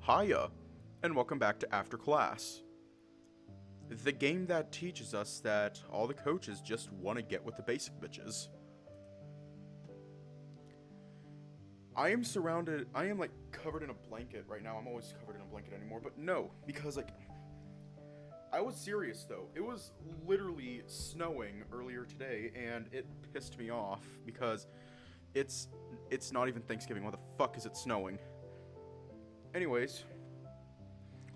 Hiya, and welcome back to After Class. The game that teaches us that all the coaches just want to get with the basic bitches. I am covered in a blanket right now. I'm always covered in a blanket anymore, but no, because I was serious though. It was literally snowing earlier today, and it pissed me off because it's not even Thanksgiving. Why the fuck is it snowing? Anyways,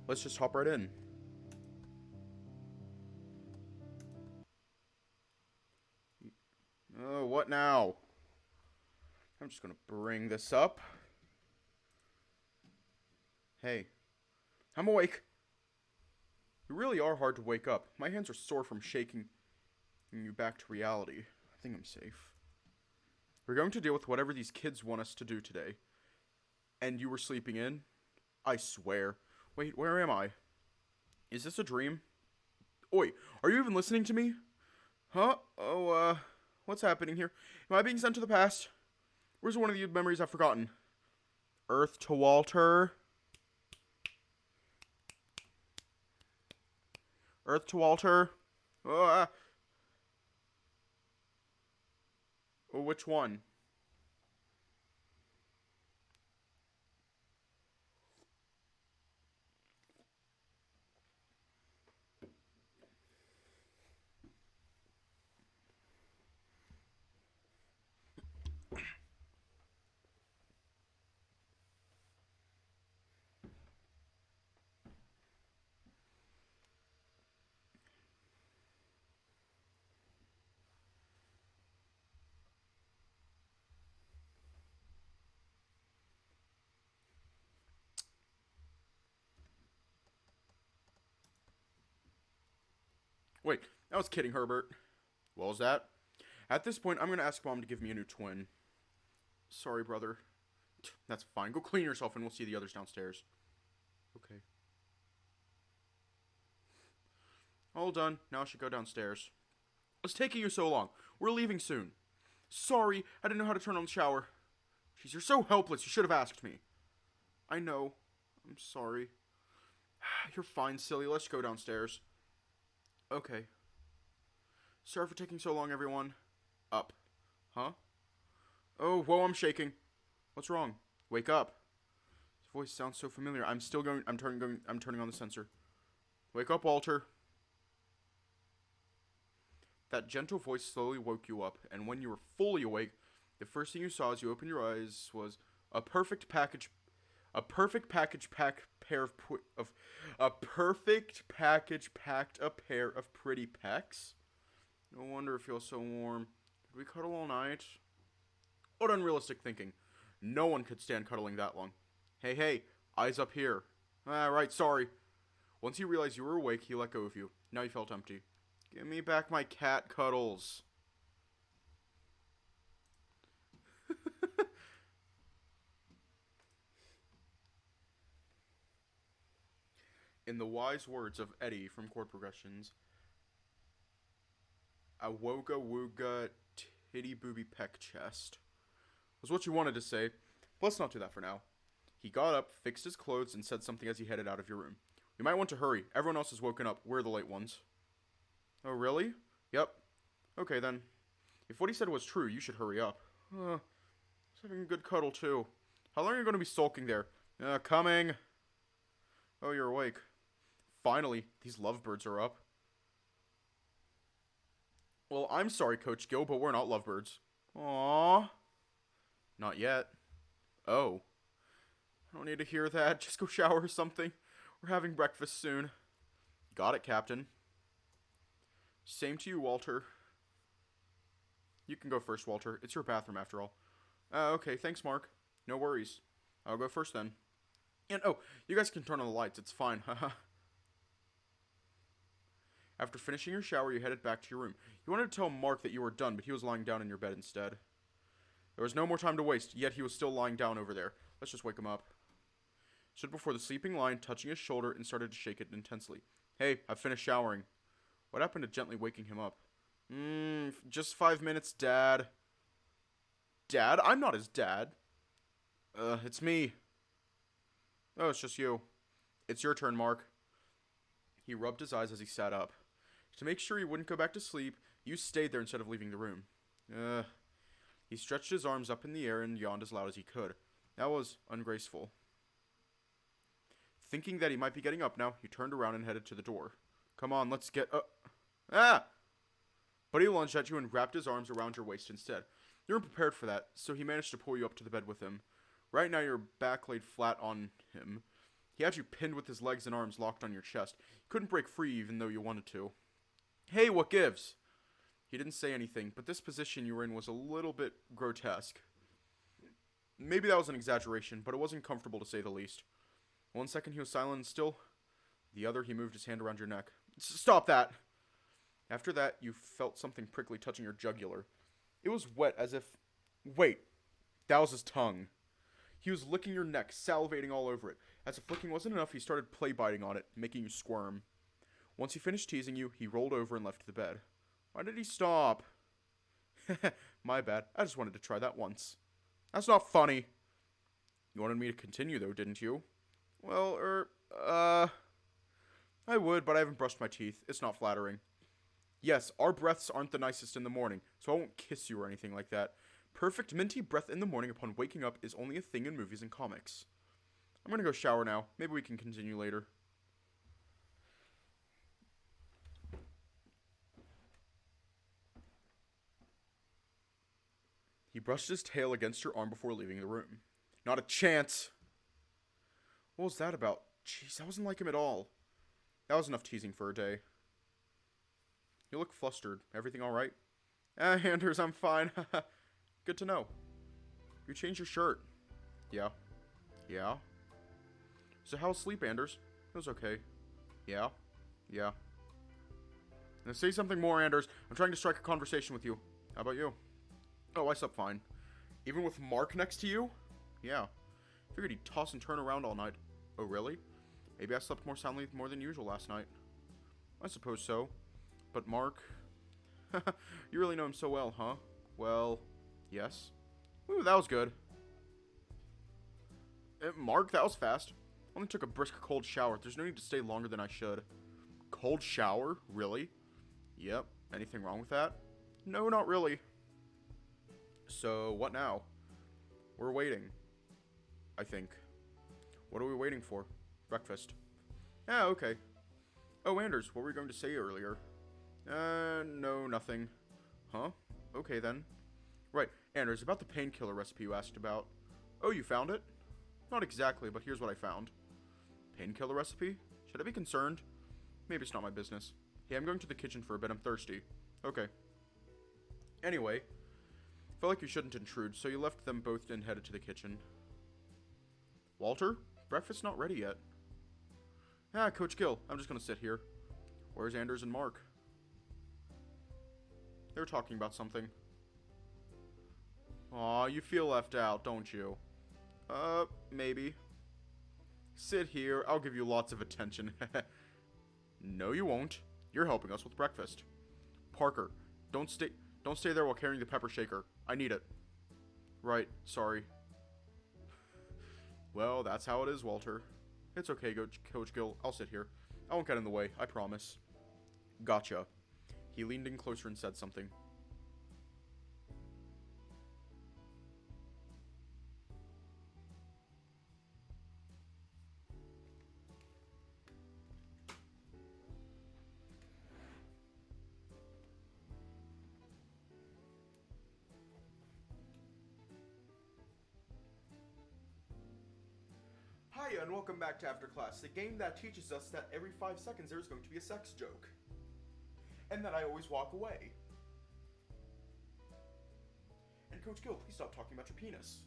let's just hop right in. Oh, what now? I'm just gonna bring this up. Hey, I'm awake. You really are hard to wake up. My hands are sore from shaking you back to reality. I think I'm safe. We're going to deal with whatever these kids want us to do today. And you were sleeping in? I swear. Wait, where am I? Is this a dream? Oi, are you even listening to me? Huh? Oh, what's happening here? Am I being sent to the past? Where's one of the memories I've forgotten? Earth to Walter. Earth to Walter. Oh, which one? Wait, I was kidding, Herbert. What was that? At this point, I'm going to ask Mom to give me a new twin. Sorry, brother. That's fine. Go clean yourself and we'll see the others downstairs. Okay. All done. Now I should go downstairs. What's taking you so long? We're leaving soon. Sorry, I didn't know how to turn on the shower. Jeez, you're so helpless. You should have asked me. I know. I'm sorry. You're fine, silly. Let's go downstairs. Okay. Sorry for taking so long, everyone. Up. Huh? Oh, whoa, I'm shaking. What's wrong? Wake up. His voice sounds so familiar. I'm turning on the sensor. Wake up, Walter. That gentle voice slowly woke you up, and when you were fully awake, the first thing you saw as you opened your eyes was a perfect package packed a pair of pretty pecs. No wonder it feels so warm. Could we cuddle all night? What unrealistic thinking. No one could stand cuddling that long. Hey, eyes up here. Right, sorry. Once he realized you were awake, he let go of you. Now you felt empty. Give me back my cat cuddles. In the wise words of Eddie from Chord Progressions, a woga wooga titty booby peck chest was what you wanted to say. But let's not do that for now. He got up, fixed his clothes, and said something as he headed out of your room. You might want to hurry. Everyone else has woken up. We're the late ones. Oh, really? Yep. Okay, then. If what he said was true, you should hurry up. He's having a good cuddle, too. How long are you going to be sulking there? Coming. Oh, you're awake. Finally, these lovebirds are up. Well, I'm sorry, Coach Gill, but we're not lovebirds. Aww. Not yet. Oh. I don't need to hear that. Just go shower or something. We're having breakfast soon. Got it, Captain. Same to you, Walter. You can go first, Walter. It's your bathroom, after all. Okay, thanks, Mark. No worries. I'll go first, then. And, oh, you guys can turn on the lights. It's fine, haha. After finishing your shower, you headed back to your room. You wanted to tell Mark that you were done, but he was lying down in your bed instead. There was no more time to waste, yet he was still lying down over there. Let's just wake him up. Stood before the sleeping lion, touching his shoulder, and started to shake it intensely. Hey, I've finished showering. What happened to gently waking him up? Just 5 minutes, Dad. Dad? I'm not his dad. It's me. Oh, it's just you. It's your turn, Mark. He rubbed his eyes as he sat up. To make sure he wouldn't go back to sleep, you stayed there instead of leaving the room. He stretched his arms up in the air and yawned as loud as he could. That was ungraceful. Thinking that he might be getting up now, he turned around and headed to the door. Come on, let's get up. Ah! But he lunged at you and wrapped his arms around your waist instead. You weren't prepared for that, so he managed to pull you up to the bed with him. Right now, your back laid flat on him. He had you pinned with his legs and arms locked on your chest. You couldn't break free even though you wanted to. Hey, what gives? He didn't say anything, but this position you were in was a little bit grotesque. Maybe that was an exaggeration, but it wasn't comfortable to say the least. 1 second he was silent and still. The other, he moved his hand around your neck. Stop that! After that, you felt something prickly touching your jugular. It was wet as if... Wait, that was his tongue. He was licking your neck, salivating all over it. As if licking wasn't enough, he started play biting on it, making you squirm. Once he finished teasing you, he rolled over and left the bed. Why did he stop? My bad. I just wanted to try that once. That's not funny. You wanted me to continue, though, didn't you? Well, I would, but I haven't brushed my teeth. It's not flattering. Yes, our breaths aren't the nicest in the morning, so I won't kiss you or anything like that. Perfect minty breath in the morning upon waking up is only a thing in movies and comics. I'm gonna go shower now. Maybe we can continue later. He brushed his tail against your arm before leaving the room. Not a chance! What was that about? Jeez, that wasn't like him at all. That was enough teasing for a day. You look flustered. Everything alright? Anders, I'm fine. Good to know. You changed your shirt. Yeah. Yeah? So how was sleep, Anders? It was okay. Yeah? Yeah. Now say something more, Anders. I'm trying to strike a conversation with you. How about you? Oh, I slept fine. Even with Mark next to you? Yeah. Figured he'd toss and turn around all night. Oh, really? Maybe I slept more soundly more than usual last night. I suppose so. But Mark... You really know him so well, huh? Well, yes. Ooh, that was good. Mark, that was fast. Only took a brisk cold shower. There's no need to stay longer than I should. Cold shower? Really? Yep. Anything wrong with that? No, not really. So, what now? We're waiting. I think. What are we waiting for? Breakfast. Ah, okay. Oh, Anders, what were you going to say earlier? No, nothing. Huh? Okay, then. Right, Anders, about the painkiller recipe you asked about. Oh, you found it? Not exactly, but here's what I found. Painkiller recipe? Should I be concerned? Maybe it's not my business. Hey, I'm going to the kitchen for a bit. I'm thirsty. Okay. Anyway, felt like you shouldn't intrude, so you left them both and headed to the kitchen. Walter? Breakfast's not ready yet. Ah, Coach Gill, I'm just gonna sit here. Where's Anders and Mark? They're talking about something. Aw, you feel left out, don't you? Maybe. Sit here, I'll give you lots of attention. No, you won't. You're helping us with breakfast. Parker, don't stay there while carrying the pepper shaker. I need it. Right, sorry. Well, that's how it is, Walter. It's okay, Coach Gill. I'll sit here. I won't get in the way, I promise. Gotcha. He leaned in closer and said something. Hi, and welcome back to After Class, the game that teaches us that every 5 seconds there is going to be a sex joke. And that I always walk away. And Coach Gill, please stop talking about your penis.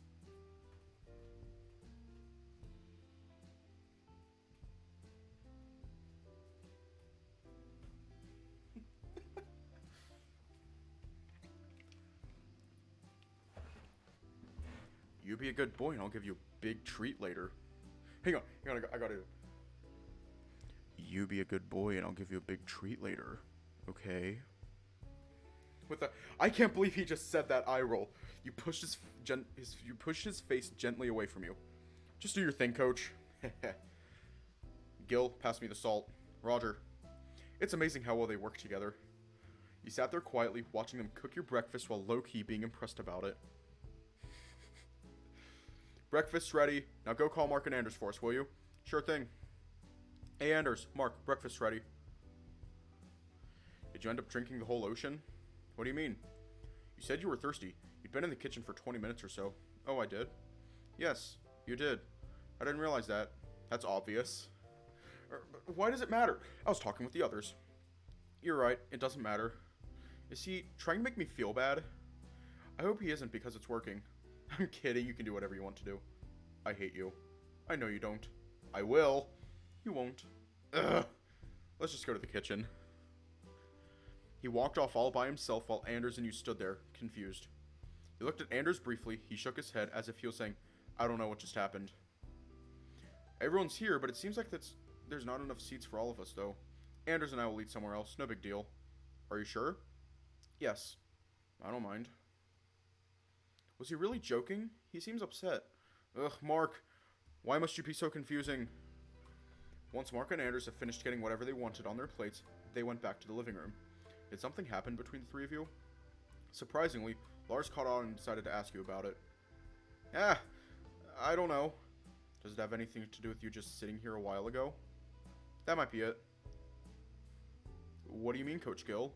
You be a good boy and I'll give you a big treat later. Hang on, I gotta... You be a good boy and I'll give you a big treat later. Okay? I can't believe he just said that eye roll. You pushed his face gently away from you. Just do your thing, Coach. Gil, pass me the salt. Roger. It's amazing how well they work together. You sat there quietly, watching them cook your breakfast while low-key being impressed about it. Breakfast's ready. Now go call Mark and Anders for us, will you? Sure thing. Hey Anders, Mark, breakfast's ready. Did you end up drinking the whole ocean? What do you mean? You said you were thirsty. You'd been in the kitchen for 20 minutes or so. Oh, I did? Yes, you did. I didn't realize that. That's obvious. Why does it matter? I was talking with the others. You're right, it doesn't matter. Is he trying to make me feel bad? I hope he isn't because it's working. I'm kidding, you can do whatever you want to do. I hate you. I know you don't. I will. You won't. Ugh. Let's just go to the kitchen. He walked off all by himself while Anders and you stood there, confused. He looked at Anders briefly, he shook his head as if he was saying, I don't know what just happened. Everyone's here, but it seems like there's not enough seats for all of us, though. Anders and I will eat somewhere else, no big deal. Are you sure? Yes. I don't mind. Was he really joking? He seems upset. Ugh, Mark. Why must you be so confusing? Once Mark and Anders have finished getting whatever they wanted on their plates, they went back to the living room. Did something happen between the three of you? Surprisingly, Lars caught on and decided to ask you about it. I don't know. Does it have anything to do with you just sitting here a while ago? That might be it. What do you mean, Coach Gill?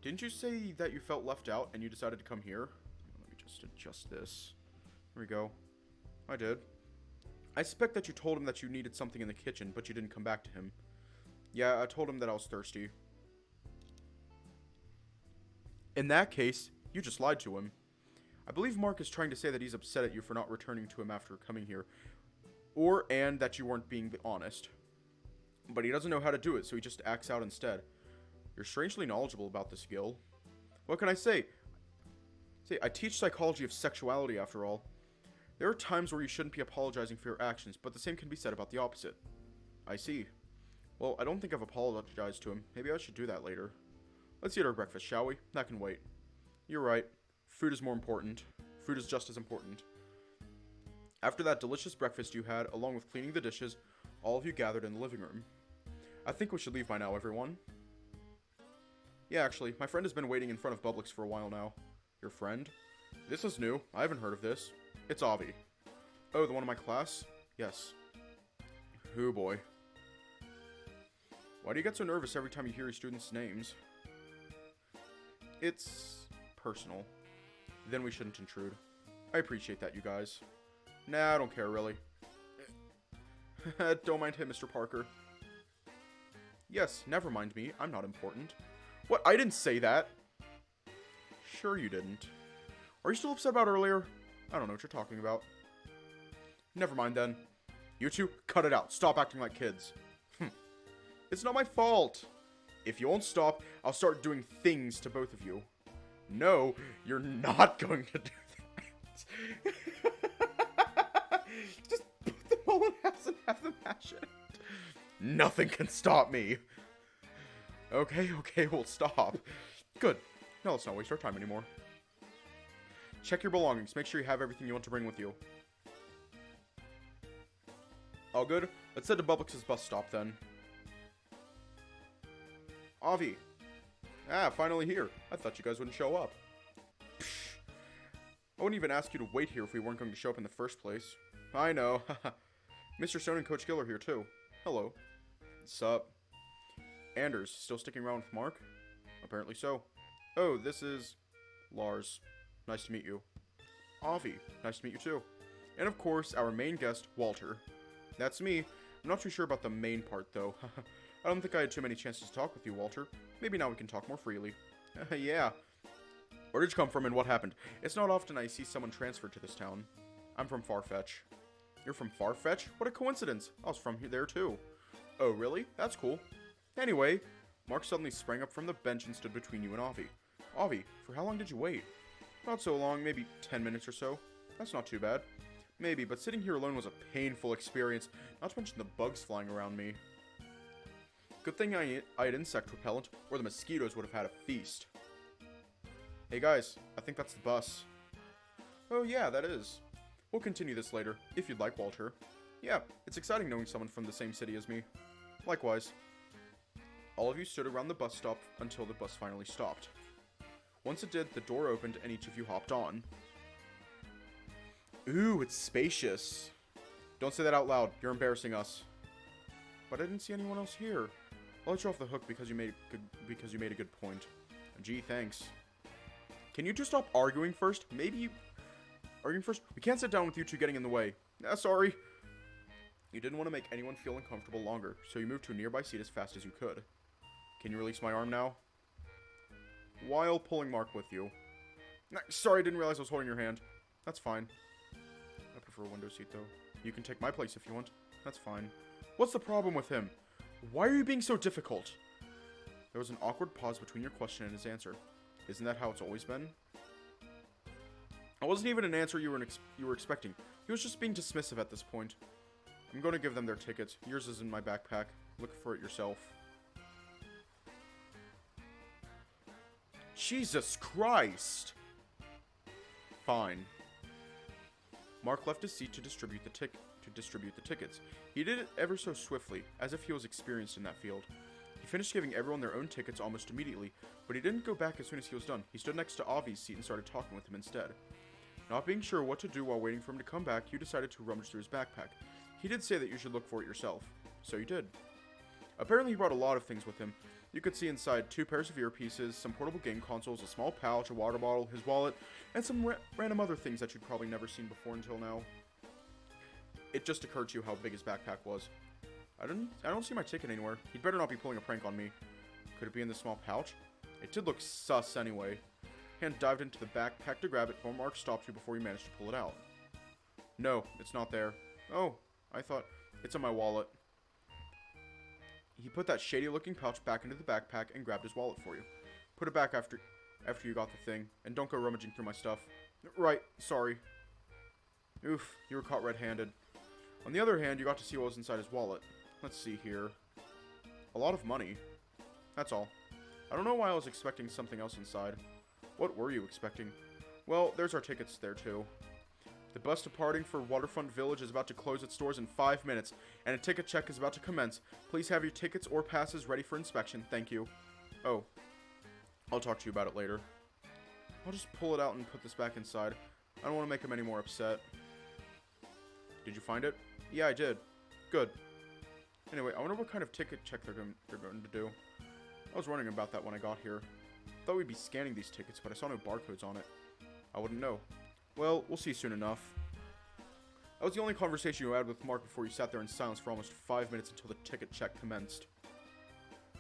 Didn't you say that you felt left out and you decided to come here? Let me just adjust this. There we go. I did. I suspect that you told him that you needed something in the kitchen, but you didn't come back to him. Yeah, I told him that I was thirsty. In that case, you just lied to him. I believe Mark is trying to say that he's upset at you for not returning to him after coming here. And that you weren't being honest. But he doesn't know how to do it, so he just acts out instead. You're strangely knowledgeable about this, Gil. What can I say? I teach psychology of sexuality, after all. There are times where you shouldn't be apologizing for your actions, but the same can be said about the opposite. I see. Well, I don't think I've apologized to him. Maybe I should do that later. Let's eat our breakfast, shall we? That can wait. You're right. Food is more important. Food is just as important. After that delicious breakfast you had, along with cleaning the dishes, all of you gathered in the living room. I think we should leave by now, everyone. Yeah, actually, my friend has been waiting in front of Publix for a while now. Your friend? This is new. I haven't heard of this. It's Avi. Oh, the one in my class? Yes. Oh boy. Why do you get so nervous every time you hear your students' names? It's personal. Then we shouldn't intrude. I appreciate that, you guys. Nah, I don't care, really. Don't mind him, Mr. Parker. Yes, never mind me. I'm not important. What? I didn't say that. Sure you didn't. Are you still upset about earlier? I don't know what you're talking about. Never mind then. You two, cut it out. Stop acting like kids. It's not my fault. If you won't stop, I'll start doing things to both of you. No, you're not going to do that. Just put them all in halves and have them mash it. Nothing can stop me. Okay, we'll stop. Good. Now let's not waste our time anymore. Check your belongings. Make sure you have everything you want to bring with you. All good? Let's head to Publix's bus stop then. Avi. Finally here. I thought you guys wouldn't show up. Psh. I wouldn't even ask you to wait here if we weren't going to show up in the first place. I know. Mr. Stone and Coach Gill are here too. Hello. Sup? Anders, still sticking around with Mark? Apparently so. Oh, this is Lars. Nice to meet you. Avi. Nice to meet you too. And of course, our main guest, Walter. That's me. I'm not too sure about the main part though. I don't think I had too many chances to talk with you, Walter. Maybe now we can talk more freely. Yeah. Where did you come from and what happened? It's not often I see someone transferred to this town. I'm from Farfetch. You're from Farfetch? What a coincidence. I was from there too. Oh, really? That's cool. Anyway, Mark suddenly sprang up from the bench and stood between you and Avi. Avi, for how long did you wait? Not so long, maybe 10 minutes or so. That's not too bad. Maybe, but sitting here alone was a painful experience, not to mention the bugs flying around me. Good thing I had insect repellent, or the mosquitoes would have had a feast. Hey guys, I think that's the bus. Oh yeah, that is. We'll continue this later, if you'd like, Walter. Yeah, it's exciting knowing someone from the same city as me. Likewise. All of you stood around the bus stop until the bus finally stopped. Once it did, the door opened and each of you hopped on. Ooh, it's spacious. Don't say that out loud. You're embarrassing us. But I didn't see anyone else here. I'll let you off the hook because you made a good point. Gee, thanks. Can you two stop arguing first? Arguing first? We can't sit down with you two getting in the way. Sorry. You didn't want to make anyone feel uncomfortable longer, so you moved to a nearby seat as fast as you could. Can you release my arm now? While pulling Mark with you. Sorry, I didn't realize I was holding your hand. That's fine. I prefer a window seat, though. You can take my place if you want. That's fine. What's the problem with him? Why are you being so difficult? There was an awkward pause between your question and his answer. Isn't that how it's always been? It wasn't even an answer you were expecting. He was just being dismissive at this point. I'm going to give them their tickets. Yours is in my backpack. Look for it yourself. Jesus Christ! Fine. Mark left his seat to distribute the tickets. He did it ever so swiftly, as if he was experienced in that field. He finished giving everyone their own tickets almost immediately, but he didn't go back as soon as he was done. He stood next to Avi's seat and started talking with him instead. Not being sure what to do while waiting for him to come back, you decided to rummage through his backpack. He did say that you should look for it yourself, so you did. Apparently he brought a lot of things with him. You could see inside 2 pairs of earpieces, some portable game consoles, a small pouch, a water bottle, his wallet, and some random other things that you'd probably never seen before until now. It just occurred to you how big his backpack was. I don't see my ticket anywhere. He'd better not be pulling a prank on me. Could it be in the small pouch? It did look sus anyway. Hand dived into the backpack to grab it, but Mark stopped you before you managed to pull it out. No, it's not there. Oh, I thought it's in my wallet. He put that shady-looking pouch back into the backpack and grabbed his wallet for you. Put it back after you got the thing, and don't go rummaging through my stuff. Right, sorry. Oof, you were caught red-handed. On the other hand, you got to see what was inside his wallet. Let's see here. A lot of money. That's all. I don't know why I was expecting something else inside. What were you expecting? Well, there's our tickets there, too. The bus departing for Waterfront Village is about to close its doors in 5 minutes, and a ticket check is about to commence. Please have your tickets or passes ready for inspection. Thank you. Oh. I'll talk to you about it later. I'll just pull it out and put this back inside. I don't want to make him any more upset. Did you find it? Yeah, I did. Good. Anyway, I wonder what kind of ticket check they're going to do. I was wondering about that when I got here. Thought we'd be scanning these tickets, but I saw no barcodes on it. I wouldn't know. Well, we'll see soon enough. That was the only conversation you had with Mark before you sat there in silence for almost 5 minutes until the ticket check commenced.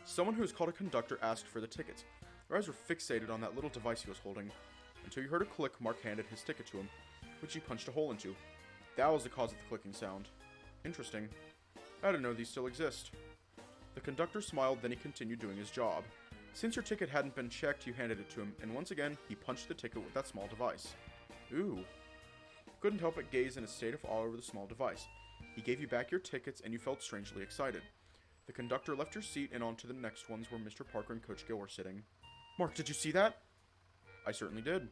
Someone who was called a conductor asked for the tickets. Their eyes were fixated on that little device he was holding. Until you heard a click, Mark handed his ticket to him, which he punched a hole into. That was the cause of the clicking sound. Interesting. I didn't know these still exist. The conductor smiled, then he continued doing his job. Since your ticket hadn't been checked, you handed it to him, and once again, he punched the ticket with that small device. Ooh. Couldn't help but gaze in a state of awe over the small device. He gave you back your tickets, and you felt strangely excited. The conductor left your seat and on to the next ones where Mr. Parker and Coach Gill were sitting. Mark, did you see that? I certainly did.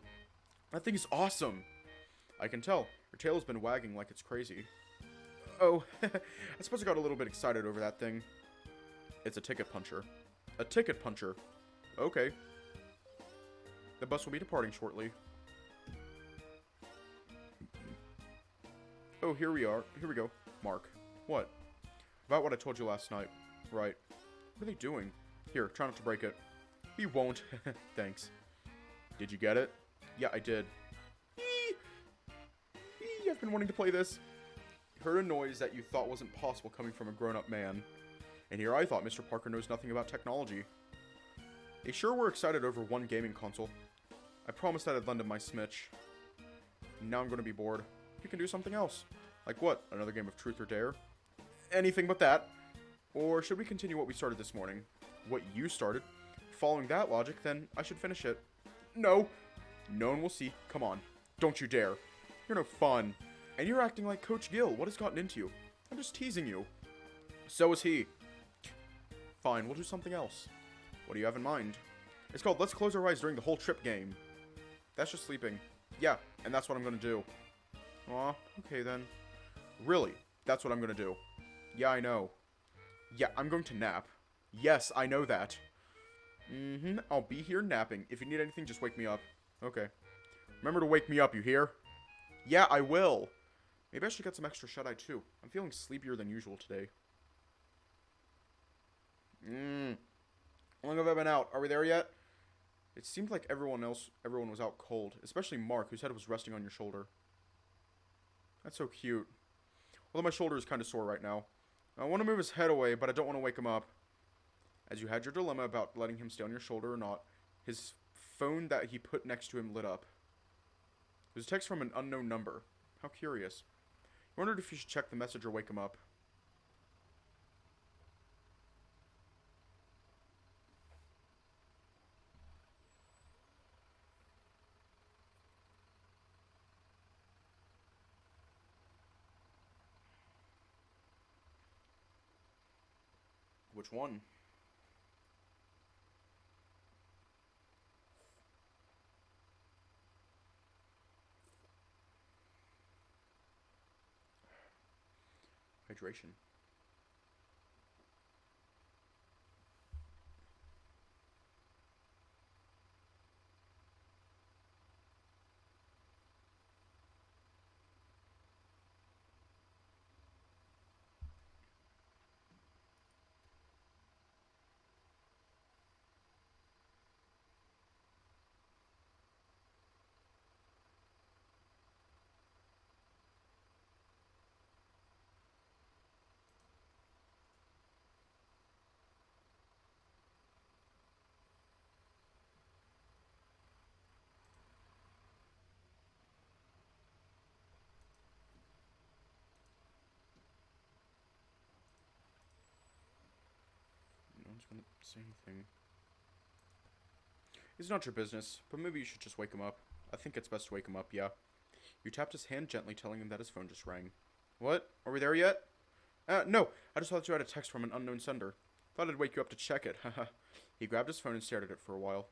That thing is awesome. I can tell. Your tail has been wagging like it's crazy. Oh, I suppose I got a little bit excited over that thing. It's a ticket puncher. A ticket puncher. Okay. The bus will be departing shortly. Oh, here we are. Here we go. Mark. What? About what I told you last night. Right. What are they doing? Here, try not to break it. We won't. Thanks. Did you get it? Yeah, I did. I've been wanting to play this. Heard a noise that you thought wasn't possible coming from a grown-up man. And here I thought Mr. Parker knows nothing about technology. They sure were excited over one gaming console. I promised that I'd lend him my Smitch. Now I'm going to be bored. You can do something else. Like what? Another game of Truth or Dare? Anything but that. Or should we continue what we started this morning? What you started? Following that logic, then I should finish it. No. No one will see. Come on. Don't you dare. You're no fun. And you're acting like Coach Gill. What has gotten into you? I'm just teasing you. So is he. Fine, we'll do something else. What do you have in mind? It's called Let's Close Our Eyes During the Whole Trip game. That's just sleeping. Yeah, and that's what I'm gonna do. Aw, okay then. Really? That's what I'm gonna do. Yeah, I know. Yeah, I'm going to nap. Yes, I know that. I'll be here napping. If you need anything, just wake me up. Okay. Remember to wake me up, you hear? Yeah, I will. Maybe I should get some extra shut-eye, too. I'm feeling sleepier than usual today. How long have I been out? Are we there yet? It seemed like everyone was out cold. Especially Mark, whose head was resting on your shoulder. That's so cute. Although my shoulder is kind of sore right now. I want to move his head away, but I don't want to wake him up. As you had your dilemma about letting him stay on your shoulder or not, his phone that he put next to him lit up. It was a text from an unknown number. How curious. I wondered if you should check the message or wake him up. Which one? Hydration. No one's gonna say anything. It's not your business, but maybe you should just wake him up. I think it's best to wake him up, yeah. You tapped his hand gently, telling him that his phone just rang. What? Are we there yet? No. I just thought you had a text from an unknown sender. Thought I'd wake you up to check it. Haha. He grabbed his phone and stared at it for a while.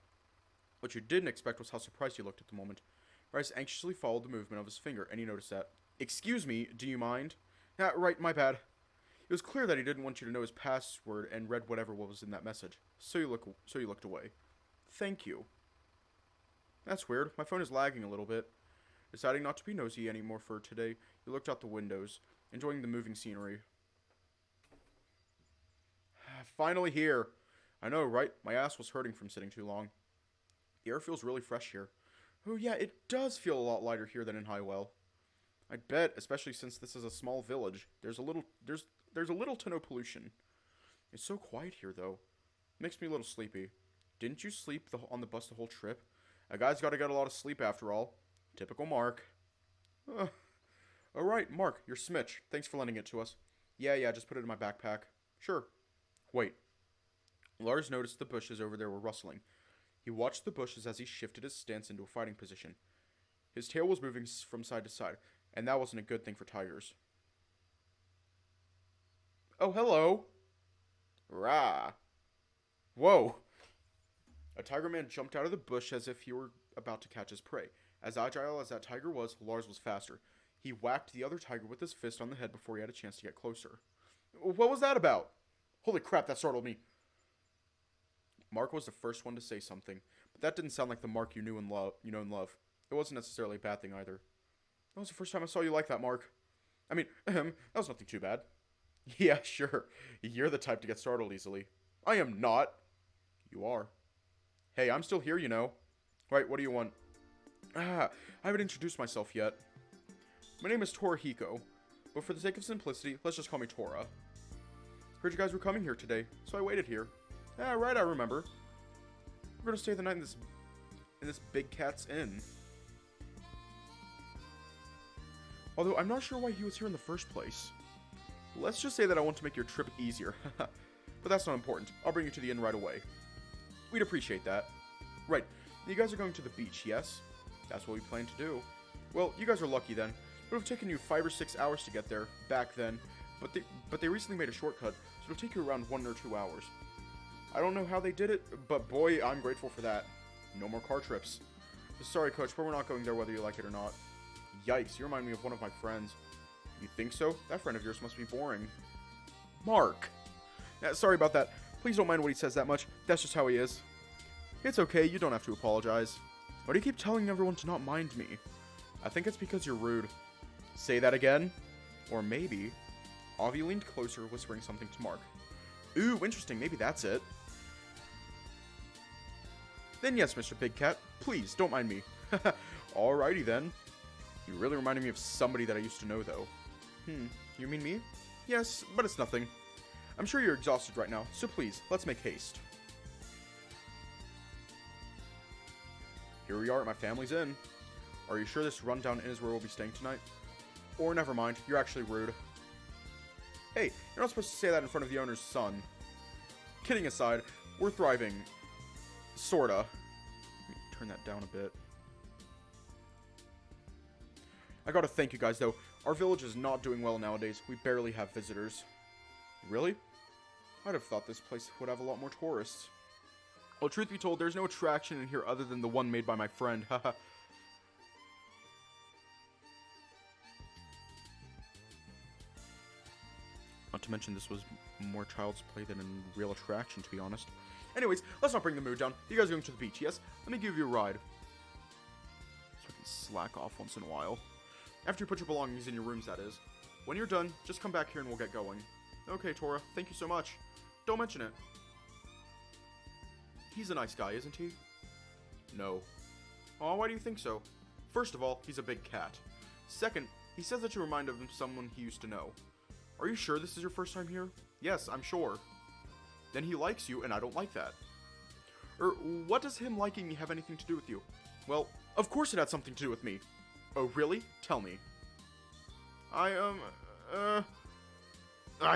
What you didn't expect was how surprised he looked at the moment. Bryce anxiously followed the movement of his finger, and he noticed that. Excuse me, do you mind? Right, my bad. It was clear that he didn't want you to know his password and read whatever was in that message. So you looked away. Thank you. That's weird. My phone is lagging a little bit. Deciding not to be nosy anymore for today, you looked out the windows, enjoying the moving scenery. Finally here. I know, right? My ass was hurting from sitting too long. The air feels really fresh here. Oh yeah, it does feel a lot lighter here than in Highwell. I'd bet, especially since this is a small village, there's a little to no pollution. It's so quiet here, though. Makes me a little sleepy. Didn't you sleep on the bus the whole trip? A guy's got to get a lot of sleep after all. Typical Mark. Alright, Mark, you're Smitch. Thanks for lending it to us. Yeah, just put it in my backpack. Sure. Wait. Lars noticed the bushes over there were rustling. He watched the bushes as he shifted his stance into a fighting position. His tail was moving from side to side, and that wasn't a good thing for tigers. Oh, hello. Rah. Whoa. A tiger man jumped out of the bush as if he were about to catch his prey. As agile as that tiger was, Lars was faster. He whacked the other tiger with his fist on the head before he had a chance to get closer. What was that about? Holy crap, that startled me. Mark was the first one to say something, but that didn't sound like the Mark you know and love. It wasn't necessarily a bad thing either. That was the first time I saw you like that, Mark. I mean, that was nothing too bad. Yeah, sure. You're the type to get startled easily. I am not. You are. Hey, I'm still here, you know. Right, what do you want? I haven't introduced myself yet. My name is Tora Hiko, but for the sake of simplicity, let's just call me Tora. Heard you guys were coming here today, so I waited here. Right, I remember. We're gonna stay the night in this big cat's inn. Although I'm not sure why he was here in the first place. Let's just say that I want to make your trip easier. But that's not important. I'll bring you to the inn right away. We'd appreciate that. Right, you guys are going to the beach, yes? That's what we plan to do. Well, you guys are lucky then. It would have taken you 5 or 6 hours to get there, back then. But they recently made a shortcut, so it'll take you around 1 or 2 hours. I don't know how they did it, but boy, I'm grateful for that. No more car trips. Sorry, Coach, but we're not going there whether you like it or not. Yikes, you remind me of one of my friends. You think so? That friend of yours must be boring. Mark! Sorry about that. Please don't mind what he says that much. That's just how he is. It's okay, you don't have to apologize. Why do you keep telling everyone to not mind me? I think it's because you're rude. Say that again? Or maybe... Avi leaned closer, whispering something to Mark. Ooh, interesting, maybe that's it. Then yes, Mr. Big Cat, please, don't mind me. Alrighty then. You really reminded me of somebody that I used to know, though. You mean me? Yes, but it's nothing. I'm sure you're exhausted right now, so please, let's make haste. Here we are at my family's inn. Are you sure this rundown inn is where we'll be staying tonight? Or never mind, you're actually rude. Hey, you're not supposed to say that in front of the owner's son. Kidding aside, we're thriving. Sorta. Let me turn that down a bit. I gotta thank you guys, though. Our village is not doing well nowadays. We barely have visitors. Really? I'd have thought this place would have a lot more tourists. Well, truth be told, there's no attraction in here other than the one made by my friend. Haha. Not to mention this was more child's play than a real attraction, to be honest. Anyways, let's not bring the mood down. You guys are going to the beach, yes? Let me give you a ride. So I can slack off once in a while. After you put your belongings in your rooms, that is. When you're done, just come back here and we'll get going. Okay, Tora, thank you so much. Don't mention it. He's a nice guy, isn't he? No. Aw, why do you think so? First of all, he's a big cat. Second, he says that you remind him of someone he used to know. Are you sure this is your first time here? Yes, I'm sure. Then he likes you, and I don't like that. What does him liking me have anything to do with you? Well, of course it had something to do with me. Oh, really? Tell me. I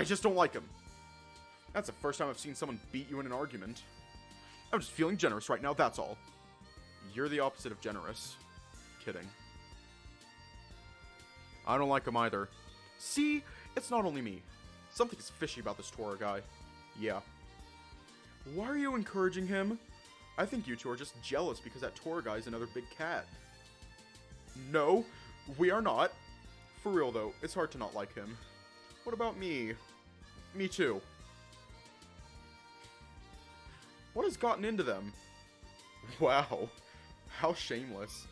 just don't like him. That's the first time I've seen someone beat you in an argument. I'm just feeling generous right now, that's all. You're the opposite of generous. Kidding. I don't like him either. See? It's not only me. Something is fishy about this Tora guy. Yeah. Why are you encouraging him? I think you two are just jealous because that Tora guy is another big cat. No, we are not. For real though, it's hard to not like him. What about me? Me too. What has gotten into them? Wow, how shameless.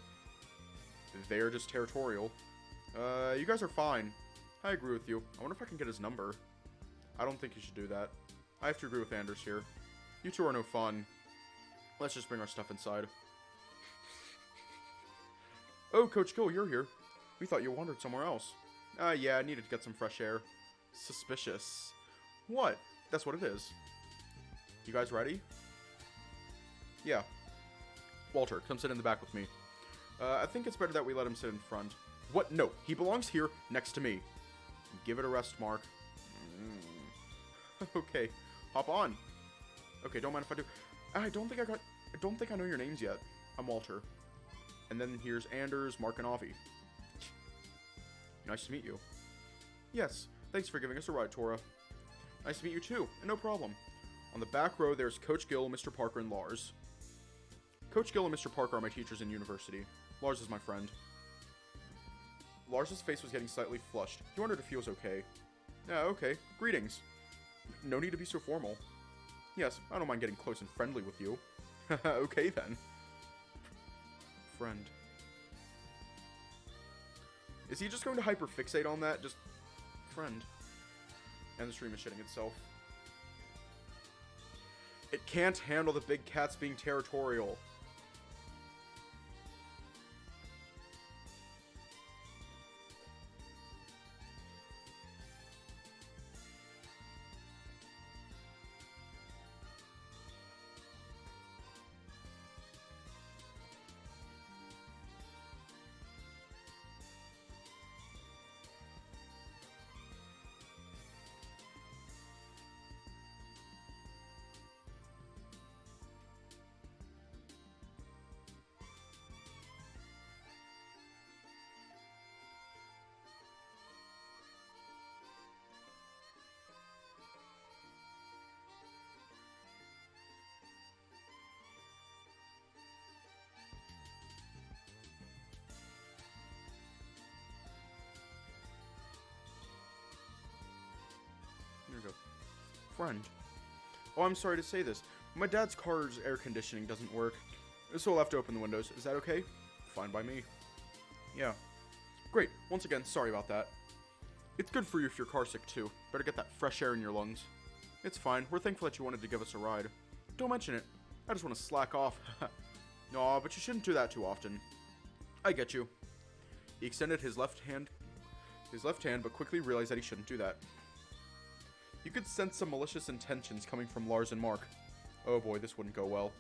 They are just territorial. You guys are fine. I agree with you. I wonder if I can get his number. I don't think you should do that. I have to agree with Anders here. You two are no fun. Let's just bring our stuff inside. Oh, Coach Gill, you're here. We thought you wandered somewhere else. Yeah, I needed to get some fresh air. Suspicious. What? That's what it is. You guys ready? Yeah. Walter, come sit in the back with me. I think it's better that we let him sit in front. What? No, he belongs here, next to me. Give it a rest, Mark. Okay, hop on. Okay, don't mind if I do. I don't think I know your names yet. I'm Walter. And then here's Anders, Mark, and Avi. Nice to meet you. Yes, thanks for giving us a ride, Tora. Nice to meet you too, and no problem. On the back row, there's Coach Gill, Mr. Parker, and Lars. Coach Gill and Mr. Parker are my teachers in university. Lars is my friend. Lars's face was getting slightly flushed. He wondered if he was okay. Yeah, okay. Greetings. No need to be so formal. Yes, I don't mind getting close and friendly with you. Okay, then. Friend. Is he just going to hyperfixate on that? Just... friend. And the stream is shitting itself. It can't handle the big cats being territorial. friend. Oh, I'm sorry to say this. My dad's car's air conditioning doesn't work, so we'll have to open the windows. Is that okay? Fine by me. Yeah. Great. Once again, sorry about that. It's good for you if your car's sick too. Better get that fresh air in your lungs. It's fine. We're thankful that you wanted to give us a ride. Don't mention it. I just want to slack off. No, but you shouldn't do that too often. I get you. He extended his left hand, but quickly realized that he shouldn't do that. You could sense some malicious intentions coming from Lars and Mark. Oh boy, this wouldn't go well.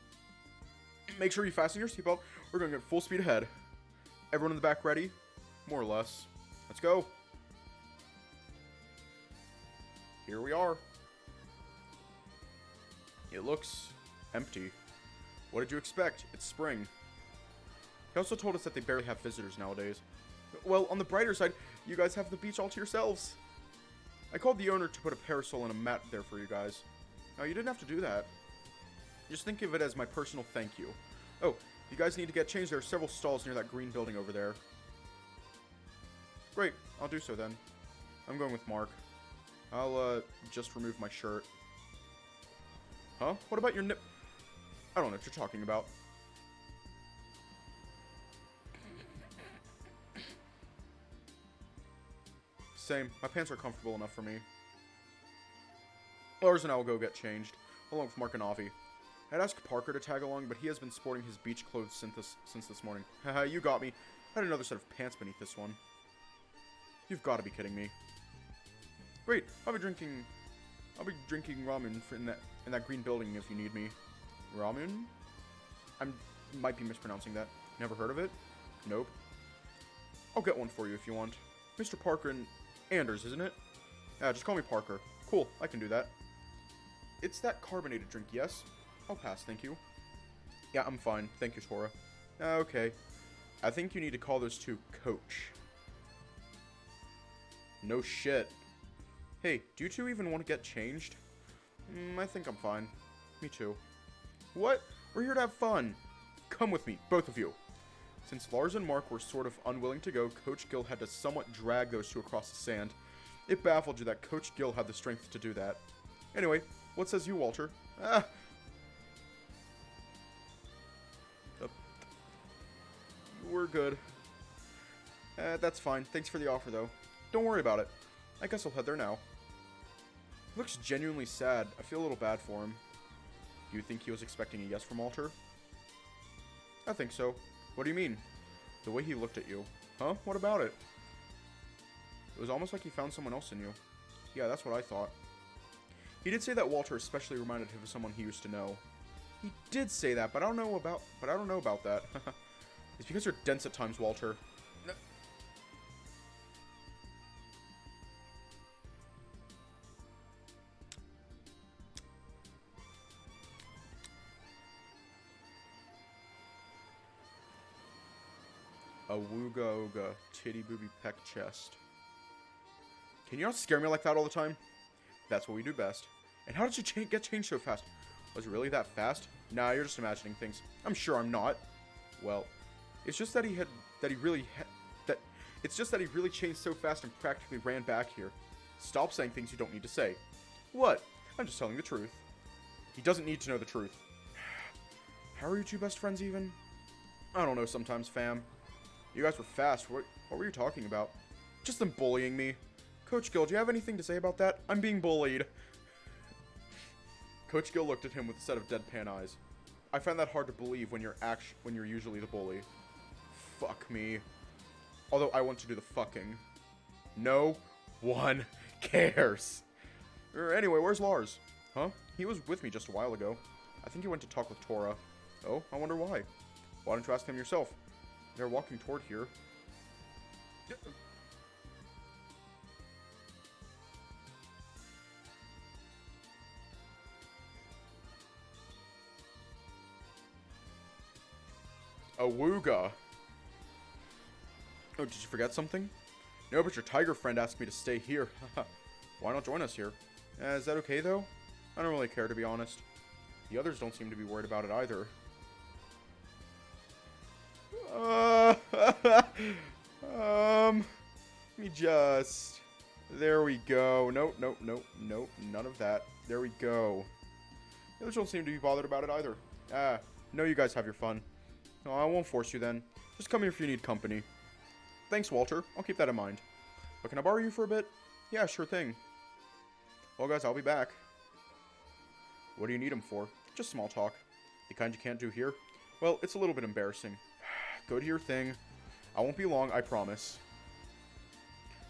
Make sure you fasten your seatbelt. We're going at full speed ahead. Everyone in the back ready? More or less. Let's go. Here we are. It looks empty. What did you expect? It's spring. He also told us that they barely have visitors nowadays. Well, on the brighter side, you guys have the beach all to yourselves. I called the owner to put a parasol and a mat there for you guys. No, you didn't have to do that. Just think of it as my personal thank you. Oh, you guys need to get changed. There are several stalls near that green building over there. Great, I'll do so then. I'm going with Mark. I'll, just remove my shirt. Huh? What about your nip? I don't know what you're talking about. Same. My pants are comfortable enough for me. Lars and I will go get changed, along with Mark and Avi. I'd asked Parker to tag along, but he has been sporting his beach clothes since this morning. Haha, you got me. I had another set of pants beneath this one. You've got to be kidding me. Great. I'll be drinking ramen in that green building if you need me. Ramen? Might be mispronouncing that. Never heard of it? Nope. I'll get one for you if you want. Mr. Parker and Anders, isn't it? Yeah, just call me Parker. Cool, I can do that. It's that carbonated drink, yes? I'll pass, thank you. Yeah, I'm fine. Thank you, Tora. Okay. I think you need to call those two Coach. No shit. Hey, do you two even want to get changed? I think I'm fine. Me too. What? We're here to have fun. Come with me, both of you. Since Lars and Mark were sort of unwilling to go, Coach Gill had to somewhat drag those two across the sand. It baffled you that Coach Gill had the strength to do that. Anyway, what says you, Walter? We're good. That's fine. Thanks for the offer, though. Don't worry about it. I guess I'll head there now. He looks genuinely sad. I feel a little bad for him. Do you think he was expecting a yes from Walter? I think so. What do you mean? The way he looked at you. Huh? What about it? It was almost like he found someone else in you. Yeah, that's what I thought. He did say that Walter especially reminded him of someone he used to know. He did say that, but I don't know about that. It's because you're dense at times, Walter. A wooga ooga, titty booby peck chest. Can you not scare me like that all the time? That's what we do best. And how did you get changed so fast? Was it really that fast? Nah, you're just imagining things. I'm sure I'm not. Well, it's just that he really changed so fast and practically ran back here. Stop saying things you don't need to say. What? I'm just telling the truth. He doesn't need to know the truth. How are you two best friends even? I don't know sometimes, fam. You guys were fast. What were you talking about? Just them bullying me. Coach Gill, do you have anything to say about that? I'm being bullied. Coach Gill looked at him with a set of deadpan eyes. I find that hard to believe when you're usually the bully. Fuck me. Although I want to do the fucking. No one cares. Anyway, where's Lars? Huh? He was with me just a while ago. I think he went to talk with Tora. Oh, I wonder why. Why don't you ask him yourself? They're walking toward here. A wooga. Oh, did you forget something? No, but your tiger friend asked me to stay here. Why not join us here? Is that okay, though? I don't really care, to be honest. The others don't seem to be worried about it either. Let me just... There we go. Nope, nope, nope, nope. None of that. There we go. The others don't seem to be bothered about it either. No, you guys have your fun. No, I won't force you then. Just come here if you need company. Thanks, Walter. I'll keep that in mind. But can I borrow you for a bit? Yeah, sure thing. Well, guys, I'll be back. What do you need him for? Just small talk. The kind you can't do here? Well, it's a little bit embarrassing. Go to your thing. I won't be long, I promise.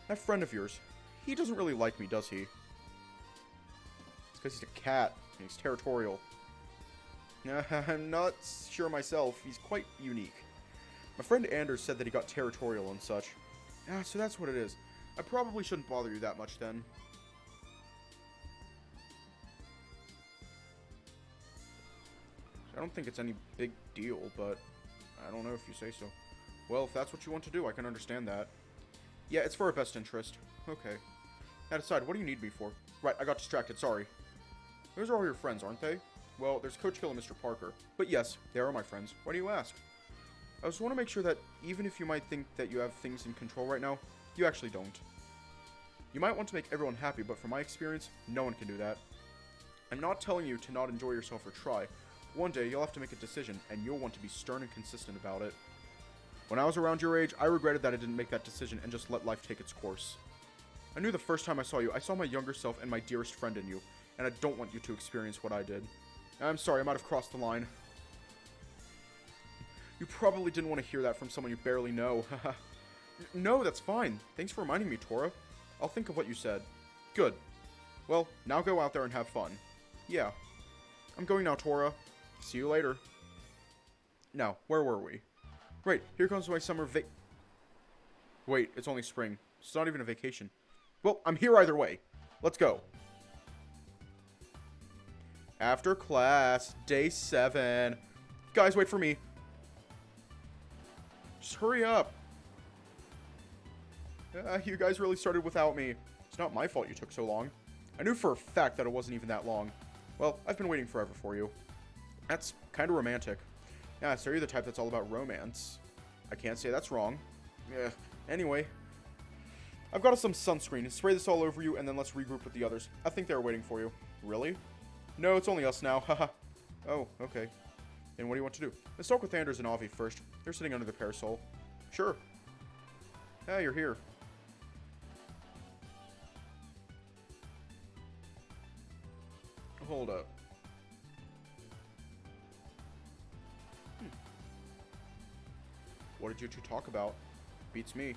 That friend of yours, he doesn't really like me, does he? It's because he's a cat, and he's territorial. I'm not sure myself. He's quite unique. My friend Anders said that he got territorial and such. So that's what it is. I probably shouldn't bother you that much then. I don't think it's any big deal, but I don't know if you say so. Well, if that's what you want to do, I can understand that. Yeah, it's for our best interest. Okay. Now decide, what do you need me for? Right, I got distracted, sorry. Those are all your friends, aren't they? Well, there's Coach Hill and Mr. Parker. But yes, they are my friends. Why do you ask? I just want to make sure that even if you might think that you have things in control right now, you actually don't. You might want to make everyone happy, but from my experience, no one can do that. I'm not telling you to not enjoy yourself or try. One day, you'll have to make a decision, and you'll want to be stern and consistent about it. When I was around your age, I regretted that I didn't make that decision and just let life take its course. I knew the first time I saw you, I saw my younger self and my dearest friend in you, and I don't want you to experience what I did. I'm sorry, I might have crossed the line. You probably didn't want to hear that from someone you barely know. No, that's fine. Thanks for reminding me, Tora. I'll think of what you said. Good. Well, now go out there and have fun. Yeah. I'm going now, Tora. See you later. Now, where were we? Right, here comes my summer Wait, it's only spring. It's not even a vacation. Well, I'm here either way. Let's go. After class, day 7. Guys, wait for me. Just hurry up. You guys really started without me. It's not my fault you took so long. I knew for a fact that it wasn't even that long. Well, I've been waiting forever for you. That's kind of romantic. Yeah, so you're the type that's all about romance. I can't say that's wrong. Yeah. Anyway, I've got us some sunscreen. Spray this all over you, and then let's regroup with the others. I think they're waiting for you. Really? No, it's only us now. Haha. Oh, okay. Then what do you want to do? Let's talk with Anders and Avi first. They're sitting under the parasol. Sure. Ah, you're here. Hold up. What did you two talk about? Beats me.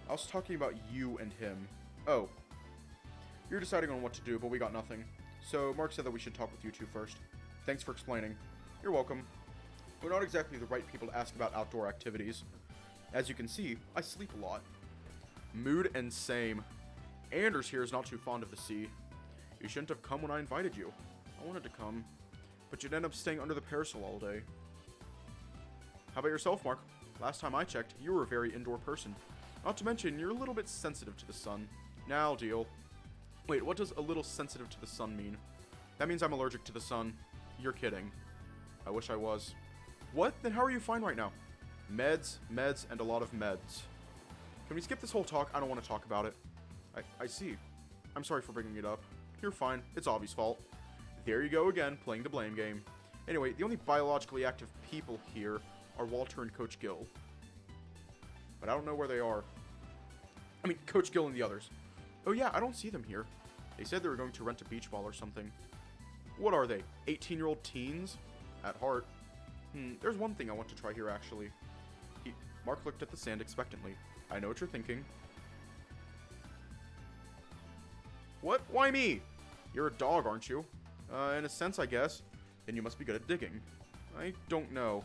I was talking about you and him. Oh. You're deciding on what to do, but we got nothing. So, Mark said that we should talk with you two first. Thanks for explaining. You're welcome. We're not exactly the right people to ask about outdoor activities. As you can see, I sleep a lot. Mood and same. Anders here is not too fond of the sea. You shouldn't have come when I invited you. I wanted to come, but you'd end up staying under the parasol all day. How about yourself, Mark? Last time I checked, you were a very indoor person. Not to mention, you're a little bit sensitive to the sun. Now I'll deal. Wait, what does a little sensitive to the sun mean? That means I'm allergic to the sun. You're kidding. I wish I was. What? Then how are you fine right now? Meds, meds, and a lot of meds. Can we skip this whole talk? I don't want to talk about it. I see. I'm sorry for bringing it up. You're fine. It's Avi's fault. There you go again, playing the blame game. Anyway, the only biologically active people here are Walter and Coach Gill. But I don't know where they are. I mean, Coach Gill and the others. Oh yeah, I don't see them here. They said they were going to rent a beach ball or something. What are they? 18-year-old teens? At heart. There's one thing I want to try here, actually. Mark looked at the sand expectantly. I know what you're thinking. What? Why me? You're a dog, aren't you? In a sense, I guess. Then you must be good at digging. I don't know.